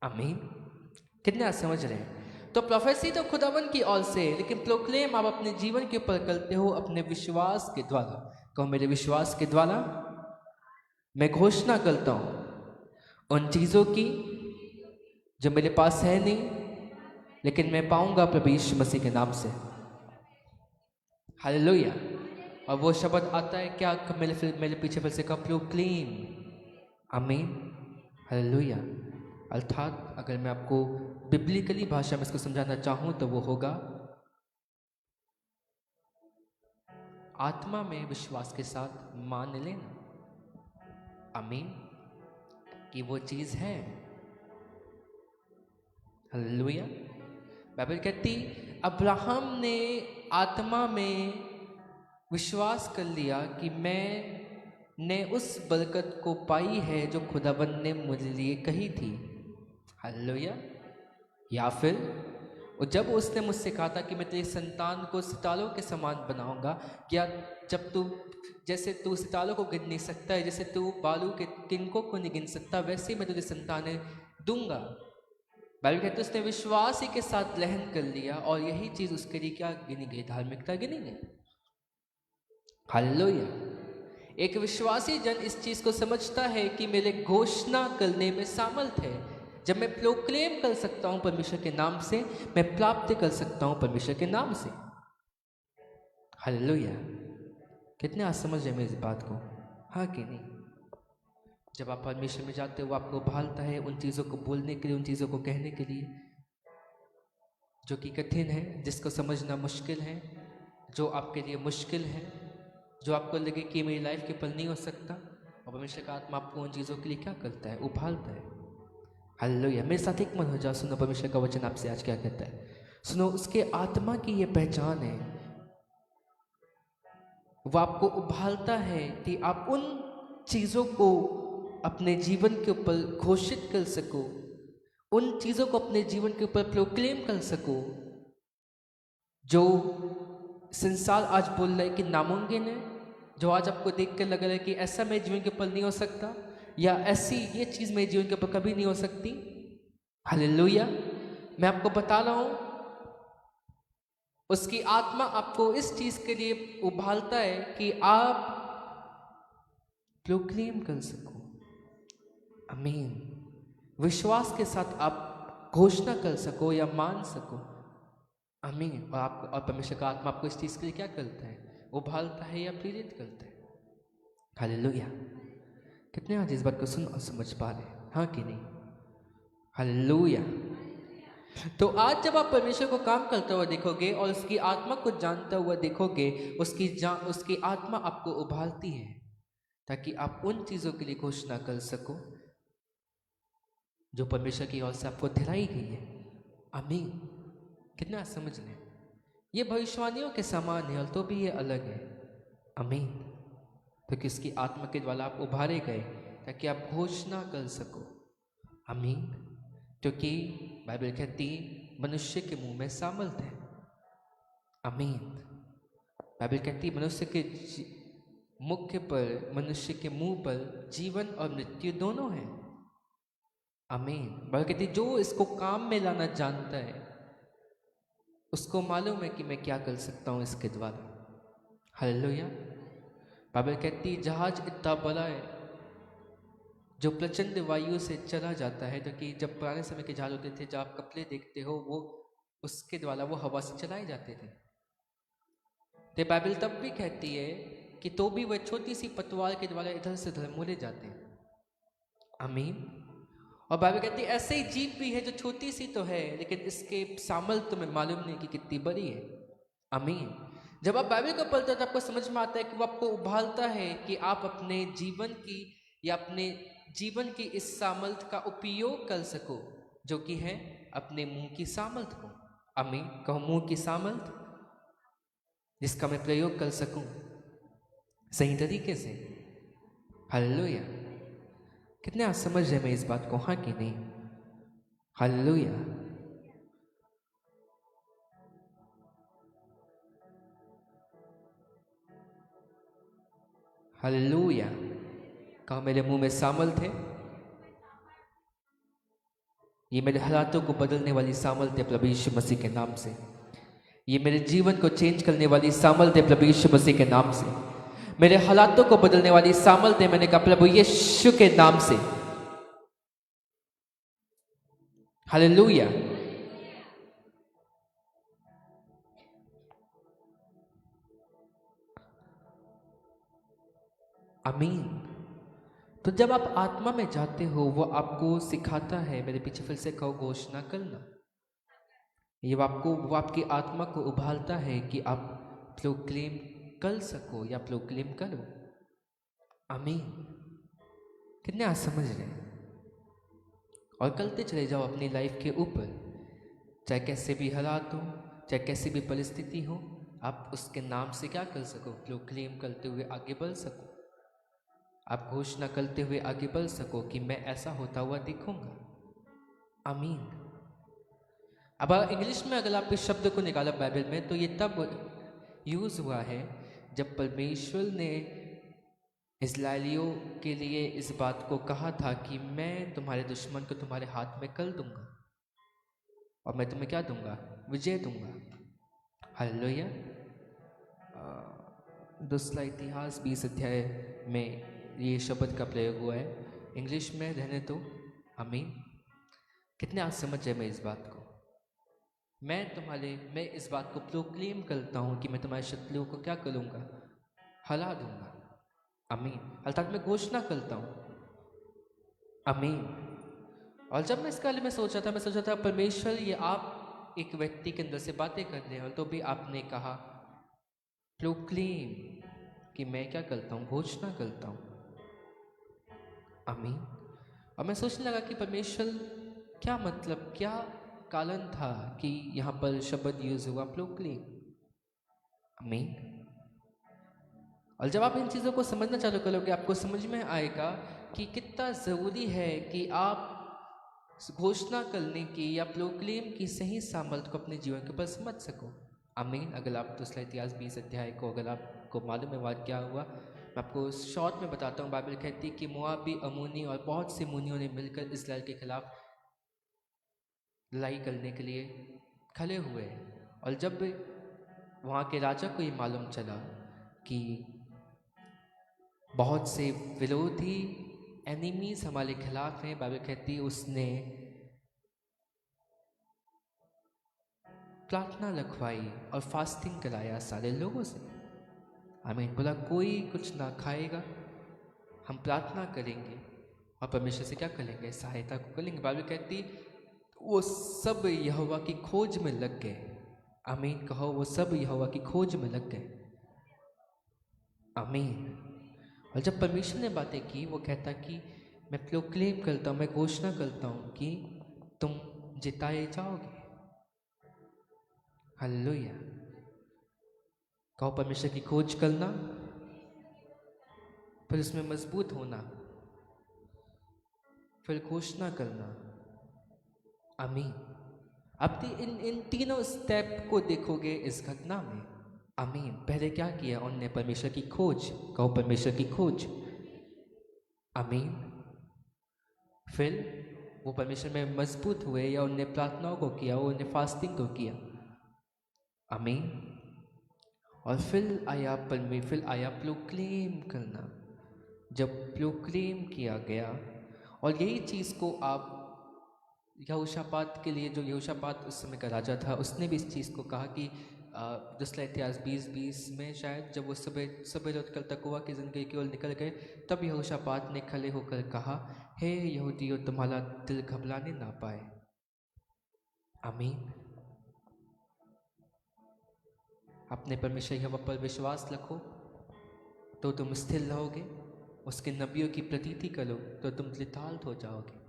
आमीन। कितने आप समझ रहे हैं? तो प्रोफेसी तो खुदावन की ओर से, लेकिन प्रोक्लेम आप अपने जीवन के ऊपर करते हो अपने विश्वास के द्वारा। कहो, मेरे विश्वास के द्वारा मैं घोषणा करता हूं उन चीज़ों की जो मेरे पास है नहीं, लेकिन मैं पाऊंगा प्रभु यीशु मसीह के नाम से। हालेलुया। और वो शब्द आता है क्या? मेरे पीछे फिर से कहो, प्रोक्लेम। आमीन। हालेलुया। अर्थात अगर मैं आपको बिब्लिकली भाषा में इसको समझाना चाहूँ तो वो होगा आत्मा में विश्वास के साथ मान लेना। आमीन। कि वो चीज़ है। हालेलुया। बाइबल कहती अब्राहम ने आत्मा में विश्वास कर लिया कि मैंने उस बरकत को पाई है जो खुदाबंद ने मुझे लिए कही थी। हालेलुया। या फिर जब उसने मुझसे कहा था कि मैं तेरे संतान को सितारों के समान बनाऊंगा, क्या जब जैसे तू सितारों को गिन नहीं सकता है, जैसे तू बालू के किनकों को नहीं गिन सकता, वैसे ही मैं तुझे संतानें दूंगा। बाइबल कहते उसने विश्वास ही के साथ ग्रहण कर लिया और यही चीज उसके लिए क्या गिनी गई? धार्मिकता गिनी गई। हालेलुया। एक विश्वासी जन इस चीज को समझता है कि मेरे घोषणा करने में सामर्थ है। जब मैं प्रोक्लेम कर सकता हूं परमेश्वर के नाम से, मैं प्राप्त कर सकता हूं परमेश्वर के नाम से। हालेलुया। कितने आज समझ रहे मेरी बात को? हाँ कि नहीं? जब आप परमेश्वर में जाते हो, वो आपको भालता है उन चीज़ों को बोलने के लिए, उन चीज़ों को कहने के लिए जो कि कठिन है, जिसको समझना मुश्किल है, जो आपके लिए मुश्किल है, जो आपको लगे कि मेरी लाइफ के ऊपर नहीं हो सकता, और परमेश्वर का आत्मा आपको उन चीज़ों के लिए क्या करता है? उभालता है। हालेलुया। मेरे साथ एक मन हो जाओ, सुनो परमेश्वर का वचन आपसे आज क्या कहता है। सुनो, उसके आत्मा की ये पहचान है वो आपको उभालता है कि आप उन चीज़ों को अपने जीवन के ऊपर घोषित कर सको, उन चीज़ों को अपने जीवन के ऊपर प्रोक्लेम कर सको जो संसार आज बोल रहा है कि नामुमकिन है, जो आज आपको देख कर लग रहा है कि ऐसा मेरे जीवन के ऊपर नहीं हो सकता, या ऐसी ये चीज़ मेरे जीवन के ऊपर कभी नहीं हो सकती। हालेलुया। मैं आपको बता रहा हूँ, उसकी आत्मा आपको इस चीज़ के लिए उभालता है कि आप प्रोक्लेम कर सको। आमीन। विश्वास के साथ आप घोषणा कर सको या मान सको। आमीन। और परमेश्वर का आत्मा आपको इस चीज़ के लिए क्या करता है? उभालता है या प्रेरित करता है। हालेलुया। कितने आज इस बात को सुन और समझ पा रहे हैं, हाँ कि नहीं? हालेलुया। तो आज जब आप परमेश्वर को काम करते हुए देखोगे और उसकी आत्मा को जानते हुए देखोगे, उसकी आत्मा आपको उभालती है ताकि आप उन चीज़ों के लिए घोषणा कर सको जो परमेश्वर की ओर से आपको दिलाई गई है। आमीन। कितना समझ लें, ये भविष्यवाणियों के समान है और तो भी ये अलग है। आमीन। तो किसकी आत्मा के द्वारा आप उभारे गए ताकि आप घोषणा कर सको। आमीन। क्योंकि बाइबल कहती मनुष्य के मुंह में सामर्थ है। आमीन। बाइबल कहती मनुष्य के मुख पर, मनुष्य के मुंह पर जीवन और मृत्यु दोनों हैं। आमीन। बाइबल कहती जो इसको काम में लाना जानता है उसको मालूम है कि मैं क्या कर सकता हूँ इसके द्वारा। हालेलुया। बाइबल कहती जहाज इतना बड़ा है जो प्रचंड वायु से चला जाता है, क्योंकि जब पुराने समय के जहाज होते थे, जब आप कपड़े देखते हो, वो उसके द्वारा वो हवा से चलाए जाते थे। तो बाइबल तब भी कहती है कि तो भी वह छोटी सी पतवार के द्वारा इधर से उधर मोड़े जाते हैं। आमीन। और बाइबल कहती है ऐसे ही जीव भी है जो छोटी सी तो है लेकिन इसके सामर्थ्य तुम्हें मालूम नहीं कि कितनी बड़ी है। आमीन। जब आप बाइबल को पढ़ते हो तो आपको समझ में आता है कि वो आपको उभालता है कि आप अपने जीवन की या अपने जीवन की इस सामर्थ्य का उपयोग कर सको जो कि है अपने मुंह की सामर्थ्य को। आमीन। कहो मुंह की सामर्थ्य जिसका मैं प्रयोग कर सकूं सही तरीके से। हालेलुया। कितने आज समझ रहे मैं इस बात को, हाँ कि नहीं? हालेलुया। हालेलुया। कहा मेरे मुंह में सामर्थ है, ये मेरे हालातों को बदलने वाली सामर्थ है प्रभु यीशु मसीह के नाम से। ये मेरे जीवन को चेंज करने वाली सामर्थ है प्रभु यीशु मसीह के नाम से। मेरे हालातों को बदलने वाली सामर्थ है, मैंने कहा प्रभु यीशु के नाम से। हालेलुया। आमीन। तो जब आप आत्मा में जाते हो वो आपको सिखाता है, मेरे पीछे फिर से कहो घोषणा करना। ये वो आपकी आत्मा को उभालता है कि आप प्रोक्लेम कर सको या प्रोक्लेम करो। आमीन। कितने आज समझ रहे हैं? और करते चले जाओ अपनी लाइफ के ऊपर, चाहे कैसे भी हालात हो, चाहे कैसी भी परिस्थिति हो, आप उसके नाम से क्या कर सको? प्रोक्लेम करते हुए आगे बढ़ सको। आप घोषणा करते हुए आगे बढ़ सको कि मैं ऐसा होता हुआ दिखूंगा। आमीन। अब इंग्लिश में अगर आप इस शब्द को निकाला बाइबल में तो ये तब यूज हुआ है जब परमेश्वर ने इस्राएलियों के लिए इस बात को कहा था कि मैं तुम्हारे दुश्मन को तुम्हारे हाथ में कर दूंगा और मैं तुम्हें क्या दूंगा? विजय दूंगा। हालेलुया। दूसरा इतिहास 20 अध्याय में ये शब्द का प्रयोग हुआ है। इंग्लिश में रहने दो। आमीन। कितने आज समझ जाए मैं इस बात को? मैं इस बात को प्रोक्लेम करता हूँ कि मैं तुम्हारे शत्रुओं को क्या करूँगा? हला दूंगा। आमीन। अर्थात मैं घोषणा करता हूँ। आमीन। और जब मैं इसके बारे में सोचा था परमेश्वर ये आप एक व्यक्ति के अंदर से बातें कर रहे हैं और तो भी आपने कहा प्रोक्लेम कि मैं क्या करता हूँ? घोषणा करता हूँ। आमीन। और मैं सोचने लगा कि परमेश्वर क्या मतलब, क्या कारण था कि यहाँ पर शब्द यूज हुआ प्रोक्लेम। आमीन। और जब आप इन चीज़ों को समझना चालू करोगे आपको समझ में आएगा कि कितना ज़रूरी है कि आप घोषणा करने की या प्रोक्लेम की सही सामर्थ्य को अपने जीवन के ऊपर समझ सको। आमीन। अगर आप दूसरा इतिहास 20 अध्याय को अगर आपको मालूम है वहाँ क्या हुआ, मैं आपको शॉर्ट में बताता हूँ। बाइबल कहती है कि मोआबी, अमोनी और बहुत से मुनियों ने मिलकर इस्राएल के खिलाफ लड़ाई करने के लिए खड़े हुए। और जब वहाँ के राजा को ये मालूम चला कि बहुत से विरोधी एनिमीज हमारे खिलाफ हैं, बाइबल कहती है उसने प्रार्थना रखवाई और फास्टिंग कराया सारे लोगों से। आमीन। बोला कोई कुछ ना खाएगा, हम प्रार्थना करेंगे और परमेश्वर से क्या करेंगे, सहायता को करेंगे। बाइबल कहती वो सब यहोवा की खोज में लग गए। आमीन कहो। वो सब यहोवा की खोज में लग गए। आमीन। और जब परमेश्वर ने बातें की वो कहता कि मैं प्रोक्लेम करता हूँ, मैं घोषणा करता हूँ कि तुम जिताए जाओगे। हालेलुया। कहो परमेश्वर की खोज करना, फिर उसमें मजबूत होना, फिर घोषणा करना। आमीन। अब इन तीनों स्टेप को देखोगे इस घटना में। आमीन। पहले क्या किया उनने, परमेश्वर की खोज। कहो परमेश्वर की खोज। आमीन। फिर वो परमेश्वर में मजबूत हुए या उनने प्रार्थनाओं को किया, वो उन्हें फास्टिंग को किया। आमीन। और फिर आया प्रोक्लेम करना। जब प्रोक्लेम किया गया, और यही चीज़ को आप यहोशापात के लिए, जो यहोशापात उस समय का राजा था, उसने भी इस चीज़ को कहा कि दूसरा इतिहास 20:20 में शायद जब वो सवेरे उठकर तकवा की ज़िंदगी की ओर निकल गए, तब यहोशापात ने खड़े होकर कहा, हे यहूदियों तुम्हारा दिल घबराने ना पाए। आमीन। अपने परमेश्वर यहोवा पर विश्वास रखो तो तुम स्थिर रहोगे, उसके नबियों की प्रतीति करो तो तुम लिताल्त हो जाओगे।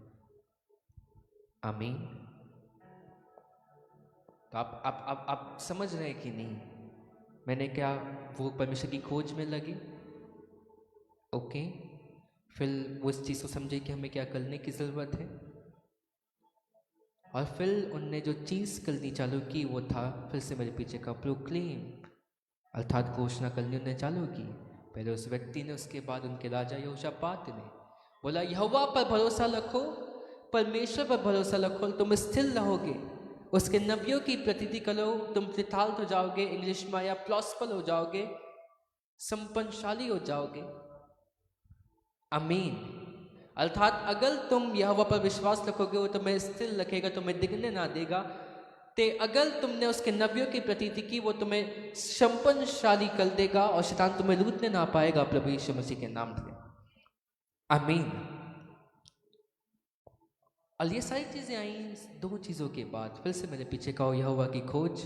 आमीन। तो आप समझ रहे हैं कि नहीं, मैंने क्या वो परमेश्वर की खोज में लगे। ओके। फिर वो इस चीज़ को समझे कि हमें क्या करने की ज़रूरत है, और फिर उनने जो चीज़ करनी चालू की वो था, फिर से मेरे पीछे का प्रोक्लेम, अर्थात घोषणा करनी उन्हें चालू की। पहले उस व्यक्ति ने, उसके बाद उनके राजा यहोशापात ने बोला यहोवा पर भरोसा रखो, परमेश्वर पर भरोसा रखो, तुम स्थिर रहोगे, उसके नबियों की प्रतीति करो, तुम लिताल्त हो जाओगे, इंग्लिश में या प्लॉस्पर हो जाओगे, संपन्नशाली हो जाओगे। आमीन। अर्थात अगर तुम यहोवा पर विश्वास रखोगे वो तुम्हें स्थिर रखेगा, तुम्हें दिखने ना देगा। ते अगर तुमने उसके नबियों की प्रतीति की वो तुम्हें संपन्नशाली कर देगा और शैतान तुम्हें लूटने ना पाएगा, प्रभु यीशु मसीह के नाम से। आमीन। और ये सारी चीजें आई दो चीजों के बाद। फिर से मेरे पीछे कहो यहोवा की खोज,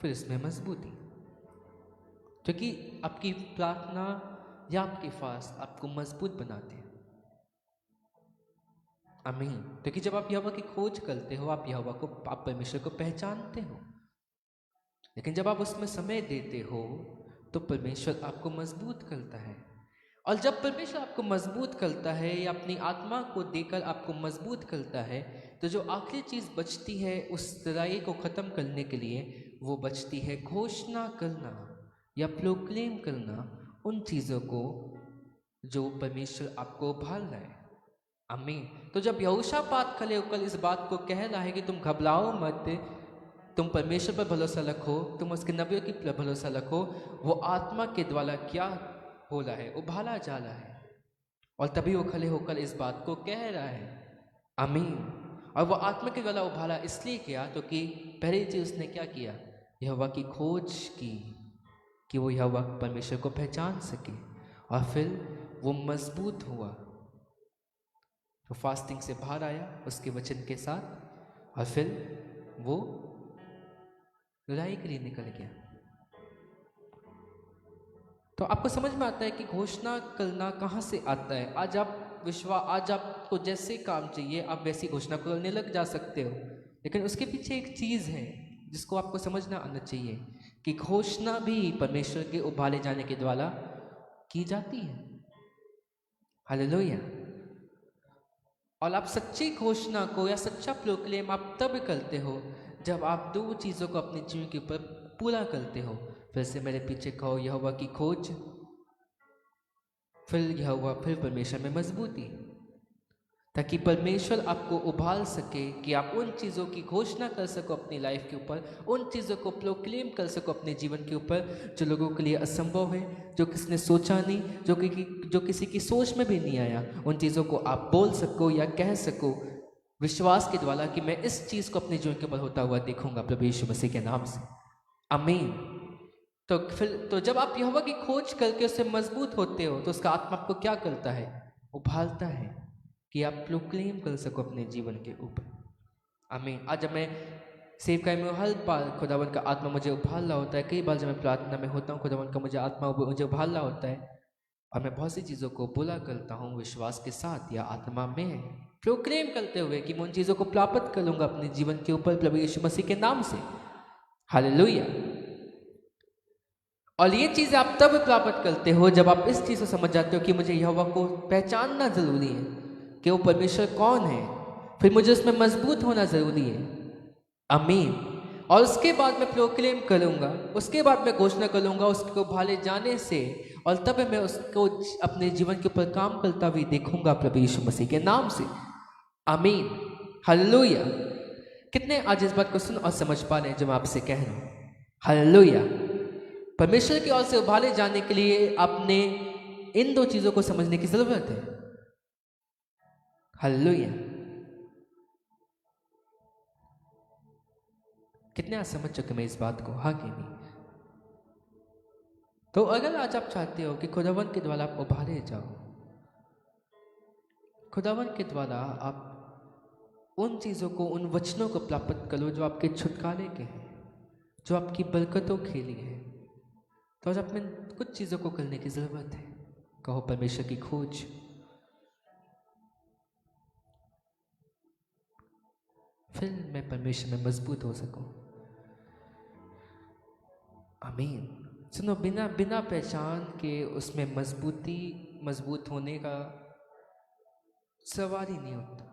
फिर इसमें मजबूती। क्योंकि आपकी प्रार्थना या आपके फास्ट आपको मजबूत बनाते हैं। आमीन। क्योंकि जब आप यहोवा की खोज करते हो, आप परमेश्वर को पहचानते हो। लेकिन जब आप उसमें समय देते हो तो परमेश्वर आपको मजबूत करता है। और जब परमेश्वर आपको मजबूत करता है या अपनी आत्मा को देकर आपको मजबूत करता है, तो जो आखिरी चीज़ बचती है उस लड़ाई को ख़त्म करने के लिए, वो बचती है घोषणा करना या प्रोक्लेम करना उन चीज़ों को जो परमेश्वर आपको उभार रहा है। आमीन। तो जब यहोशापात खड़े होकर इस बात को कह रहा है कि तुम घबराओ मत, तुम परमेश्वर पर भरोसा रखो, तुम उसके नबियों की भरोसा रखो, वो आत्मा के द्वारा क्या हो रहा है, उभारा जा रहा है। और तभी वो खड़े होकर इस बात को कह रहा है। आमीन। और वो आत्मा के द्वारा उभारा इसलिए किया क्योंकि पहली चीज उसने क्या किया, यहोवा की खोज की, कि वो यहोवा परमेश्वर को पहचान सके। और फिर वो मजबूत हुआ, तो फास्टिंग से बाहर आया उसके वचन के साथ, और फिर वो लड़ाई के लिए निकल गया। तो आपको समझ में आता है कि घोषणा करना कहाँ से आता है। आज आपको जैसे काम चाहिए आप वैसी घोषणा करने लग जा सकते हो, लेकिन उसके पीछे एक चीज़ है जिसको आपको समझना आना चाहिए कि घोषणा भी परमेश्वर के उभारे जाने के द्वारा की जाती है। हालेलुया। और आप सच्ची घोषणा को या सच्चा प्रोक्लेम आप तब करते हो जब आप दो चीज़ों को अपने जीवन के ऊपर पूरा करते हो। फिर से मेरे पीछे कहो, यहोवा की खोज, फिर यहोवा, फिर परमेश्वर में मजबूती, ताकि परमेश्वर आपको उभार सके कि आप उन चीज़ों की घोषणा कर सको अपनी लाइफ के ऊपर, उन चीज़ों को प्रोक्लेम कर सको अपने जीवन के ऊपर जो लोगों के लिए असंभव है, जो किसी ने सोचा नहीं, जो किसी की सोच में भी नहीं आया। उन चीज़ों को आप बोल सको या कह सको विश्वास के द्वारा कि मैं इस चीज़ को अपने जीवन के ऊपर होता हुआ देखूंगा प्रभु यीशु मसीह के नाम से। आमीन। तो जब आप यहोवा की खोज करके उससे मजबूत होते हो तो उसका आत्मा आपको क्या करता है? उभारता है कि आप प्रोक्लेम कर सको अपने जीवन के ऊपर। आमीन। आज जब मैं सेवकाई में हर बार खुदावन का आत्मा मुझे उभार रहा होता है, कई बार जब मैं प्रार्थना में होता हूँ खुदावन का मुझे आत्मा मुझे उभार रहा होता है और मैं बहुत सी चीज़ों को बोला करता हूँ विश्वास के साथ या आत्मा में प्रोक्लेम करते हुए कि मैं उन चीज़ों को प्राप्त करूँगा अपने जीवन के ऊपर प्रभु यीशु मसीह के नाम से। हालेलुया। और ये चीज़ आप तब प्राप्त करते हो जब आप इस चीज़ को समझ जाते हो कि मुझे यहोवा को पहचानना जरूरी है कि वो परमेश्वर कौन है, फिर मुझे उसमें मजबूत होना जरूरी है। आमीन। और उसके बाद मैं प्रोक्लेम करूँगा, उसके बाद मैं घोषणा करूँगा उसको भाले जाने से, और तब मैं उसको अपने जीवन के ऊपर काम करता हुए देखूंगा प्रभु यीशु मसीह के नाम से। आमीन। हालेलुया। कितने आज इस बात को सुन और समझ पा रहे हैं जो मैं आपसे कह रहा हूँ? हालेलुया। परमेश्वर की ओर से उभारे जाने के लिए आपने इन दो चीज़ों को समझने की जरूरत है। हालेलुया। कितने आज समझ चुके मैं इस बात को? हाँ कि नहीं? तो अगर आज आप चाहते हो कि खुदावन के द्वारा आप उभारे जाओ, खुदावन के द्वारा आप उन चीज़ों को, उन वचनों को प्राप्त करो जो आपके छुटकारे के हैं, जो आपकी बरकतों के लिए है, तो आज आप में कुछ चीज़ों को करने की ज़रूरत है। कहो परमेश्वर की खोज। फिर मैं परमेश्वर में मजबूत हो सकूं। आमीन। सुनो, बिना पहचान के उसमें मजबूत होने का सवाल ही नहीं होता।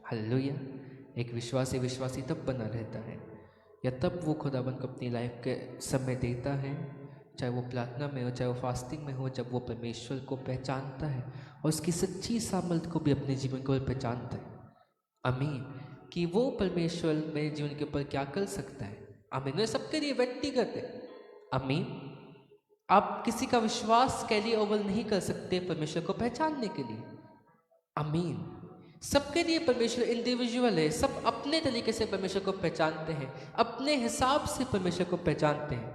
हालेलुया। एक विश्वासी तब बना रहता है या तब वो खुदावन को अपनी लाइफ के समय देता है, चाहे वो प्रार्थना में हो, चाहे वो फास्टिंग में हो, जब वो परमेश्वर को पहचानता है और उसकी सच्ची सामर्थ को भी अपने जीवन को पहचानता है। आमीन। कि वो परमेश्वर मेरे जीवन के ऊपर क्या कर सकता है। आमीन। सबके लिए व्यक्तिगत है। आमीन। आप किसी का विश्वास कैरी ओवर नहीं कर सकते परमेश्वर को पहचानने के लिए। आमीन। सबके लिए परमेश्वर इंडिविजुअल है। सब अपने तरीके से परमेश्वर को पहचानते हैं, अपने हिसाब से परमेश्वर को पहचानते हैं,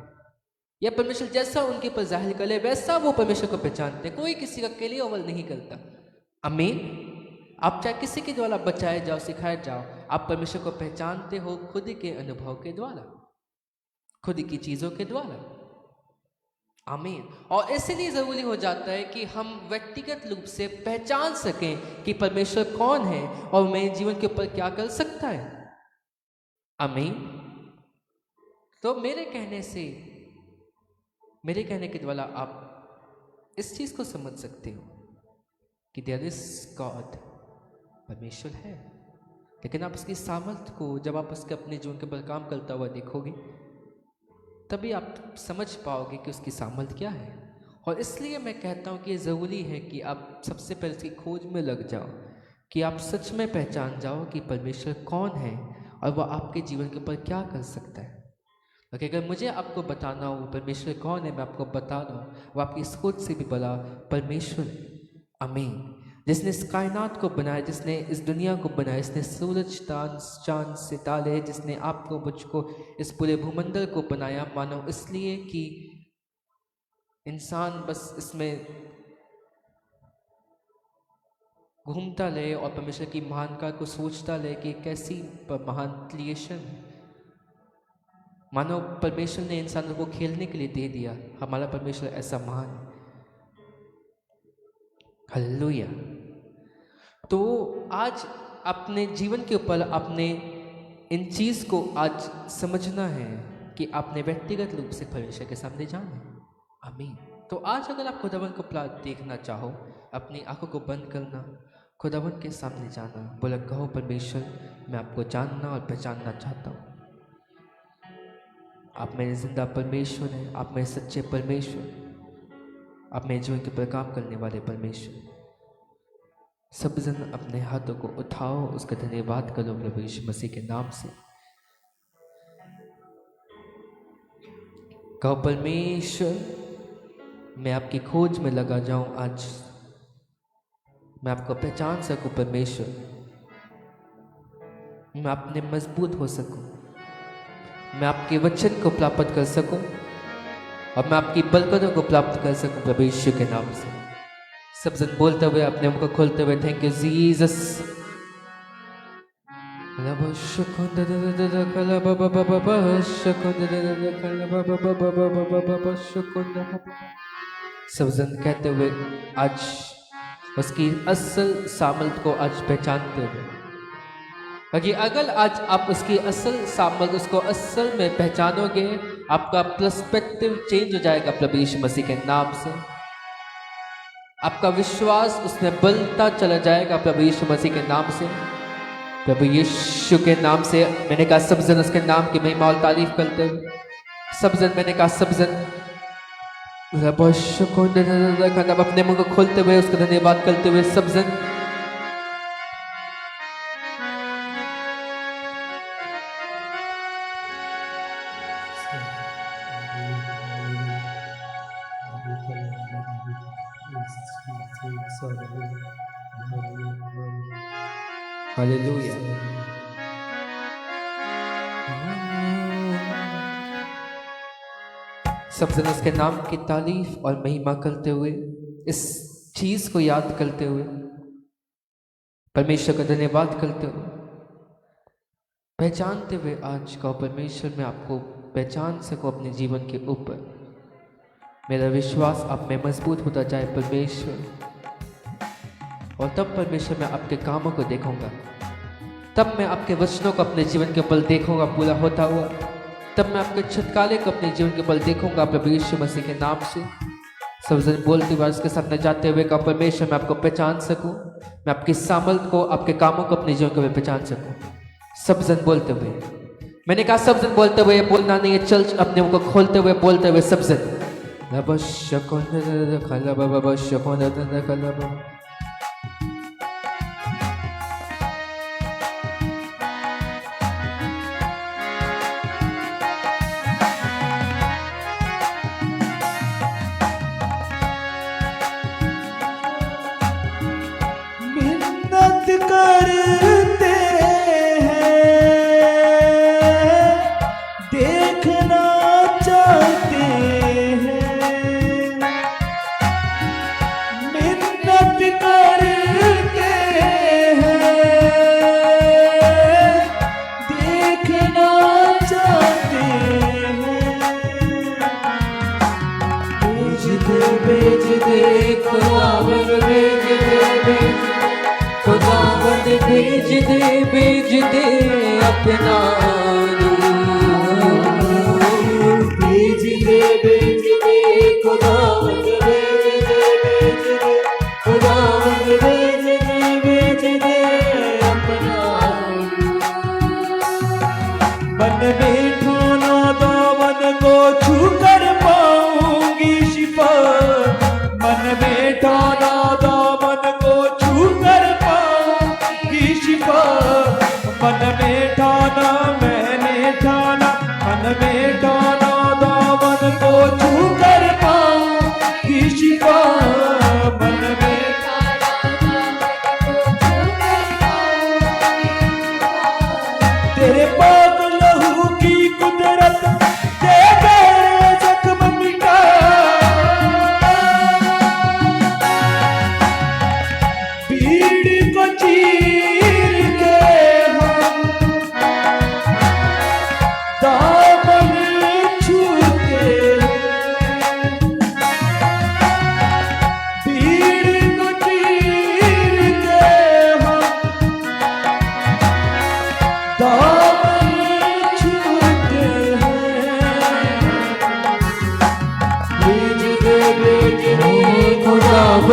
या परमेश्वर जैसा उनके ऊपर जाहिर करे वैसा वो परमेश्वर को पहचानते हैं। कोई किसी का कैरी ओवर नहीं करता। आमीन। आप चाहे किसी के द्वारा बचाए जाओ, सिखाए जाओ, आप परमेश्वर को पहचानते हो खुद के अनुभव के द्वारा, खुद की चीज़ों के द्वारा। आमीन। और इसलिए ज़रूरी हो जाता है कि हम व्यक्तिगत रूप से पहचान सकें कि परमेश्वर कौन है और मेरे जीवन के ऊपर क्या कर सकता है। आमीन। तो मेरे कहने के द्वारा आप इस चीज़ को समझ सकते हो कि देयर इज गॉड, परमेश्वर है, लेकिन आप उसकी सामर्थ्य को जब आप उसके अपने जीवन के ऊपर काम करता हुआ देखोगे तभी आप समझ पाओगे कि उसकी सामर्थ्य क्या है। और इसलिए मैं कहता हूँ कि ये ज़रूरी है कि आप सबसे पहले इसकी खोज में लग जाओ, कि आप सच में पहचान जाओ कि परमेश्वर कौन है और वह आपके जीवन के ऊपर क्या कर सकता है। क्योंकि अगर मुझे आपको बताना हो परमेश्वर कौन है, मैं आपको बता दूँ वो आपकी सोच से भी बड़ा परमेश्वर है। आमीन। जिसने इस कायनात को बनाया, जिसने इस दुनिया को बनाया, जिसने सूरज, चांद, सितारे, जिसने आपको, मुझको, इस पूरे भूमंडल को बनाया, मानो इसलिए कि इंसान बस इसमें घूमता रहे और परमेश्वर की महानता को सोचता रहे कि कैसी महान क्रिएशन है। मानो परमेश्वर ने इंसानों को खेलने के लिए दे दिया। हमारा परमेश्वर ऐसा महान है। हालेलुया। तो आज अपने जीवन के ऊपर आपने इन चीज़ को आज समझना है कि आपने व्यक्तिगत रूप से परमेश्वर के सामने जाना है। आमीन। तो आज अगर आप खुदावन को देखना चाहो, अपनी आंखों को बंद करना, खुदावन के सामने जाना, बोला कहो परमेश्वर मैं आपको जानना और पहचानना चाहता हूँ। आप मेरे जिंदा परमेश्वर हैं, आप मेरे सच्चे परमेश्वर, आप मेरे जीवन के पर काम करने वाले परमेश्वर। सब जन अपने हाथों को उठाओ, उसका धन्यवाद करो प्रभु यीशु मसीह के नाम से। कहो परमेश्वर मैं आपकी खोज में लगा जाऊं, आज मैं आपको पहचान सकूं परमेश्वर, मैं अपने मजबूत हो सकूं, मैं आपके वचन को प्राप्त कर सकूं और मैं आपकी बरकतों को प्राप्त कर सकूं प्रभु यीशु के नाम से। सब जन बोलते हुए अपने मुख को खोलते हुए थैंक यू जीसस। सब जन कहते हुए आज उसकी असल सामर्थ को आज पहचानते हुए, क्योंकि अगर आज आप उसकी असल सामर्थ, उसको असल में पहचानोगे, आपका पर्सपेक्टिव चेंज हो जाएगा प्रभु यीशु मसीह के नाम से। आपका विश्वास उसमें बढ़ता चला जाएगा प्रभु यीशु मसीह के नाम से। प्रभु यीशु के नाम से मैंने कहा सब जन उसके नाम की महिमा और तारीफ करते हुए, सब जन मैंने कहा सब जन अपने मुंह को खोलते हुए उसका धन्यवाद करते हुए सब जन हालेलुया। सब जन उसके नाम की तारीफ और महिमा करते हुए, इस चीज को याद करते हुए, परमेश्वर का धन्यवाद करते हुए, पहचानते हुए आज का परमेश्वर मैं आपको पहचान सकूं अपने जीवन के ऊपर। मेरा विश्वास आप में मजबूत होता जाए परमेश्वर, और तब परमेश्वर मैं आपके कामों को देखूंगा, तब मैं आपके वचनों को अपने जीवन के ऊपर देखूंगा पूरा होता हुआ, तब मैं आपके छुटकारे को अपने जीवन के ऊपर देखूंगा प्रभु यीशु मसीह के नाम से। सब जन बोलते हुए उसके सामने जाते हुए का परमेश्वर मैं आपको पहचान सकूं, मैं आपकी सामर्थ को, आपके कामों को अपने जीवन के ऊपर पहचान सकूं। सब जन बोलते हुए, मैंने कहा सब जन बोलते हुए, बोलना नहीं है, चल अपने मुंह को खोलते हुए बोलते हुए सब जन करते हैं, देखना चाहते हैं, मिन्नत करते हैं, देखना चाहते हैं। भेज दे खुदावन, भेज दे अपना नूर, भेज दे खुदावन, खुदावन भेज दे अपना मन में ठाना दामन को छू कर पाऊंगी शिफा, मन में ठाना दामन को छू कर शिफा, मन में ठाना मैंने ठाना, मन में ठाना दामन को छू कर पाऊं कि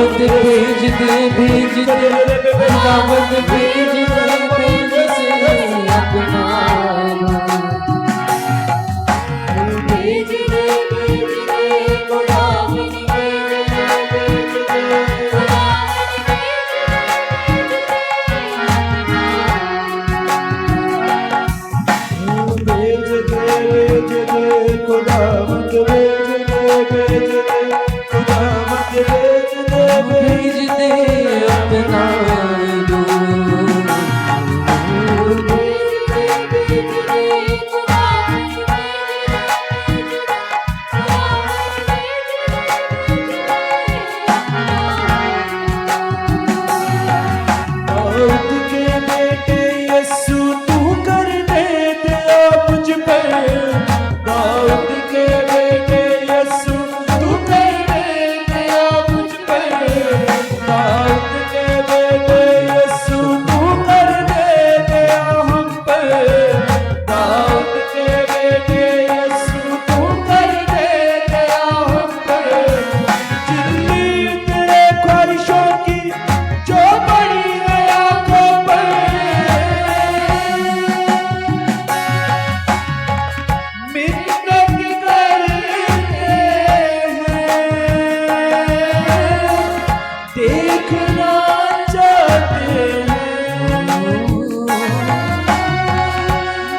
खुदावंद भेज दे खुदावंद भेज दे अपना भेज दे खुदावंद भेज दे खुदावंद भेज दे अपना दाऊद के बेटे यीशु तू करने दया मुझ पर दाऊद के बेटे यीशु तू करने दया मुझ पर दाऊद के बेटे यीशु तू करने दया हम पर दाऊद के बेटे यीशु तू करने दया हम पर जिंदगी तेरे ख्वाहिशों की जो बड़ी है आंखों पर मिन्नत करते हैं देखना चाहते हैं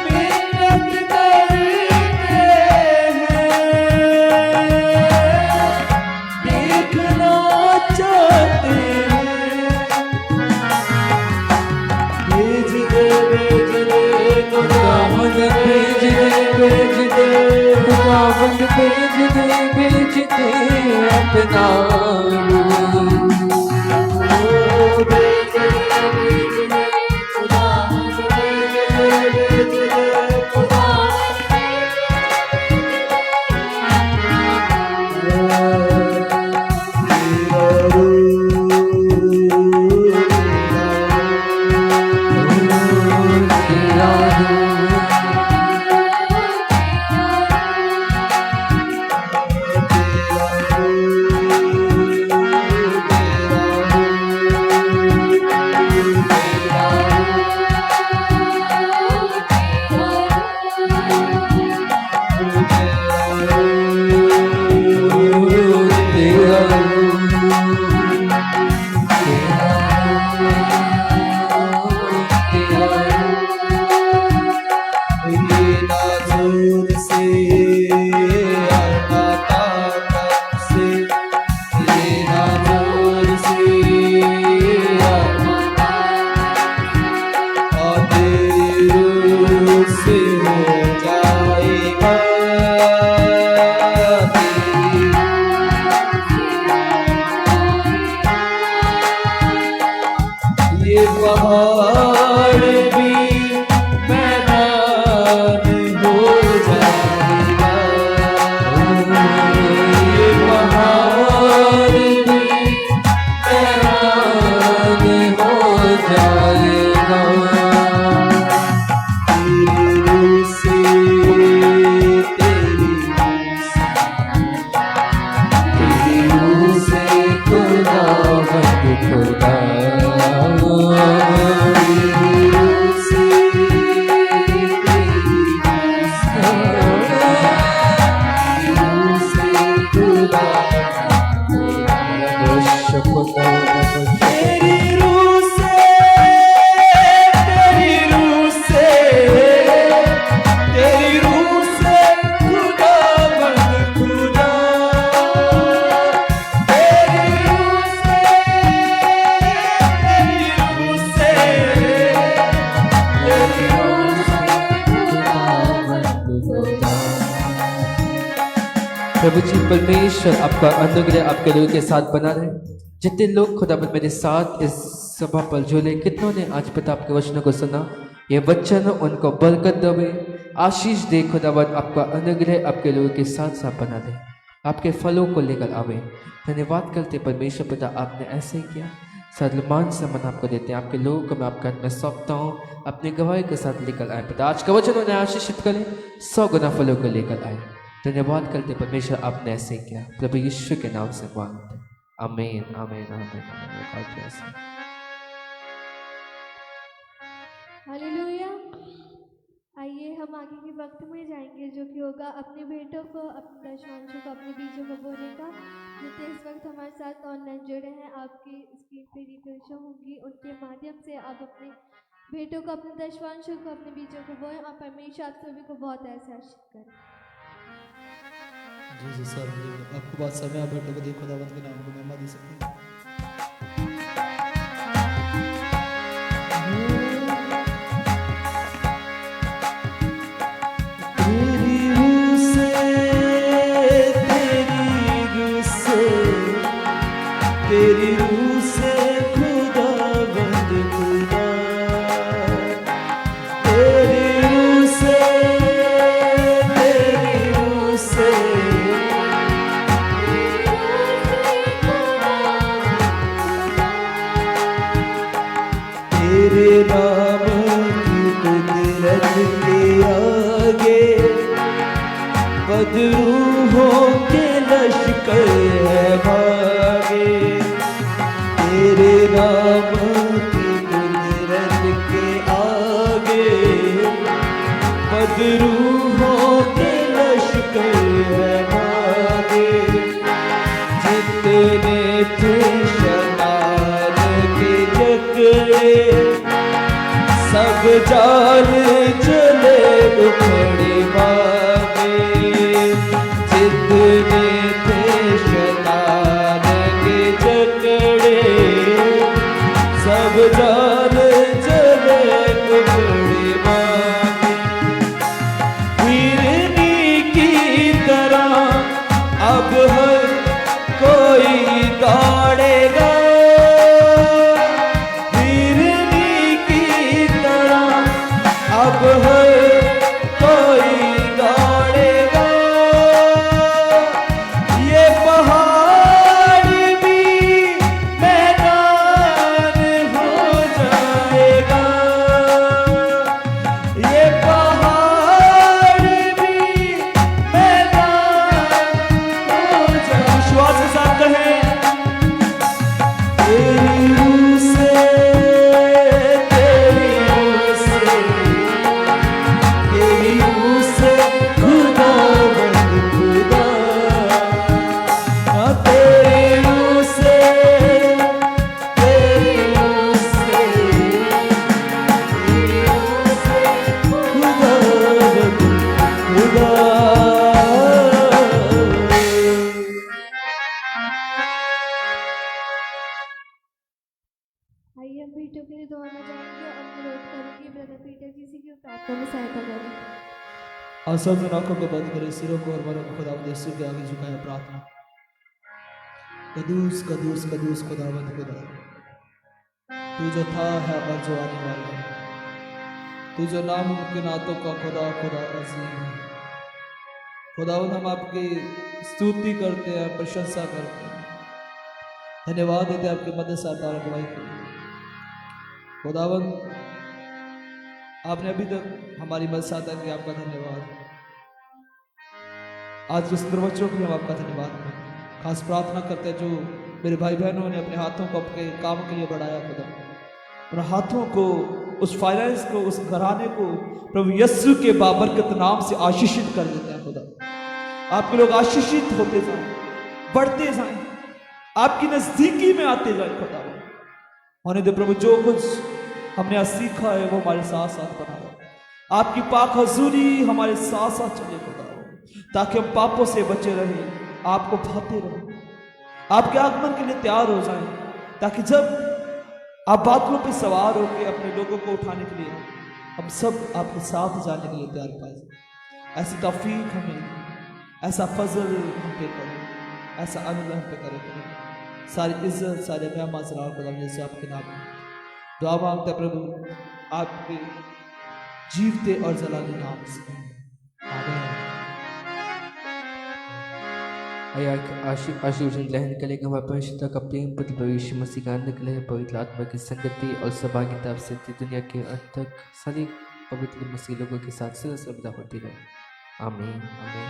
मिन्नत करते हैं देखना चाहते हैं भेज दे खुदावंद भेज दे खुदावंद भेज दे अपना ये पहाड़ भी मैदान हो जाएगा ये पहाड़ भी मैदान हो जाएगा तेरी रूह से तेरी रूह से खुदावंद खुदा प्रभु जी परमेश्वर आपका अनुग्रह आपके लोगों के साथ बना रहे। जितने लोग खुदाबंद मेरे साथ इस सभा पर जुड़े, कितनों ने आज पिता आपके वचनों को सुना, ये वचन उनको बरकत देवे, आशीष दे। खुदाबंद आपका अनुग्रह आपके लोगों के साथ साथ बना दे, आपके फलों को लेकर आवे। धन्यवाद करते परमेश्वर पिता, आपने ऐसे ही किया। सर्वमान सम्मान आपको देते हैं। आपके लोगों को मैं आपके हाथ में सौंपता हूँ, अपनी गवाही के साथ लेकर आए पिता। आज का वचन उन्हें आशीषित करें, 100 गुना फलों को लेकर आए। धन्यवाद करते परमेश्वर, आपने ऐसे किया। प्रभु यीशु के नाम से मांगते। आमीन आमीन आमीन आमीन। God bless you. हालेलुया। आइए हम आगे के वक्त में जाएंगे जो कि होगा अपने बेटों को, अपने दशमांशों को, अपने बीजों को बोने का। जितने इस वक्त हमारे साथ ऑनलाइन जुड़े हैं, आपकी स्क्रीन पे रिफ्रेश होंगी, उनके माध्यम से आप अपने बेटों को, अपने दशमांशों को, अपने बीजों को बोएं और परमेश्वर आप सभी को बहुत ऐसा आशीष करें। जी सर, आपको बात समय आप बेटों को देख खुदावंत के नाम को महिमा दे सकते हैं। तेरी रूह से खुदावंद खुदा, तेरी रूह से, तेरी रूह से, तेरे नाम की कुदरत के आगे बदरूहों के लश्कर है भागे। तेरे नाम की कुदरत के आगे बदरूहों के लश्कर है भागे। जितने थे शैतान के जकड़े, सब जाल चले उखड़े भागे। जितने थे शैतान के जकड़े, सब जाल चले उखड़े भागे। हिरनी की तरह अब हर कोई दौड़ेगा, हिरनी की तरह अब हर कोई दौड़ेगा। ये पहाड़ भी मैदान हो जाएगा, ये पहाड़ भी मैदान हो जाएगा। विश्वास के साथ कहें, तेरी रूह से, तेरी रूह से, तेरी रूह से खुदावंद खुदा, हाँ तेरी रूह से, तेरी रूह से, तेरी रूह से खुदावंद खुदा। आइए हम बेटों के लिए दुआ में जाएंगे और अनुरोध करेंगे ब्रदर पीटर किसी की प्रार्थना में सहायता करें। और सब आंखों को बंद करें, सिरों को और मरों को खुदावंद यीशु के आगे झुकाए प्रार्थना। कदूस कदूस कदूस खुदावंद खुदा, तू जो था है और जो आने वाला है, तू जो नामुमकिनातों का खुदा खुदा अजीम है। खुदावंद हम आपकी स्तुति करते हैं, प्रशंसा करते हैं, धन्यवाद देते हैं आपकी मदद से और अगुवाई के लिए। खुदावंद आपने अभी तक हमारी मदद से आता कि आपका धन्यवाद। आज के सुंदर बच्चों के लिए हम आपका धन्यवाद करते हैं। खास प्रार्थना करते हैं जो मेरे भाई बहनों ने अपने हाथों को आपके काम के लिए बढ़ाया, खुदा उन हाथों को, उस फाइनेंस को, उस घराने को प्रभु यीशु के बाबरकत नाम से आशीषित कर देते हैं। खुदा आपके लोग आशीषित होते जाएं, बढ़ते जाएं, आपकी नजदीकी में आते जाएं। खुदा होने दे प्रभु, जो कुछ हमने आज सीखा है वो हमारे साथ साथ बना रहे। आपकी पाक हजूरी हमारे साथ साथ चले खुदा, ताकि हम पापों से बचे रहें, आपको भाते रहें, आपके आगमन के लिए तैयार हो जाएं, ताकि जब आप बादलों पे सवार होकर अपने लोगों को उठाने के लिए हम सब आपके साथ जाने के लिए तैयार पाए। ऐसी तौफीक हमें, ऐसा फजल हम पे करें, ऐसा अनुग्रह हम पे करें। सारी इज्जत, सारे मेहमान सलाम खुदा जैसे आपके नाम में दुआ मांगते हैं प्रभु, आपके जीवते और जलाने नाम से आमीन। आशीर्वचन ग्रहण करेंगे हमारे परिशुद्ध का प्रेम पति प्रभु मसीह का अन्य कलह पवित्र आत्मा की संगति और सहभागिता से दुनिया के अंत तक सारी पवित्र मसीह लोगों के साथ सदा सर्वदा होती रहे। आमीन आमीन।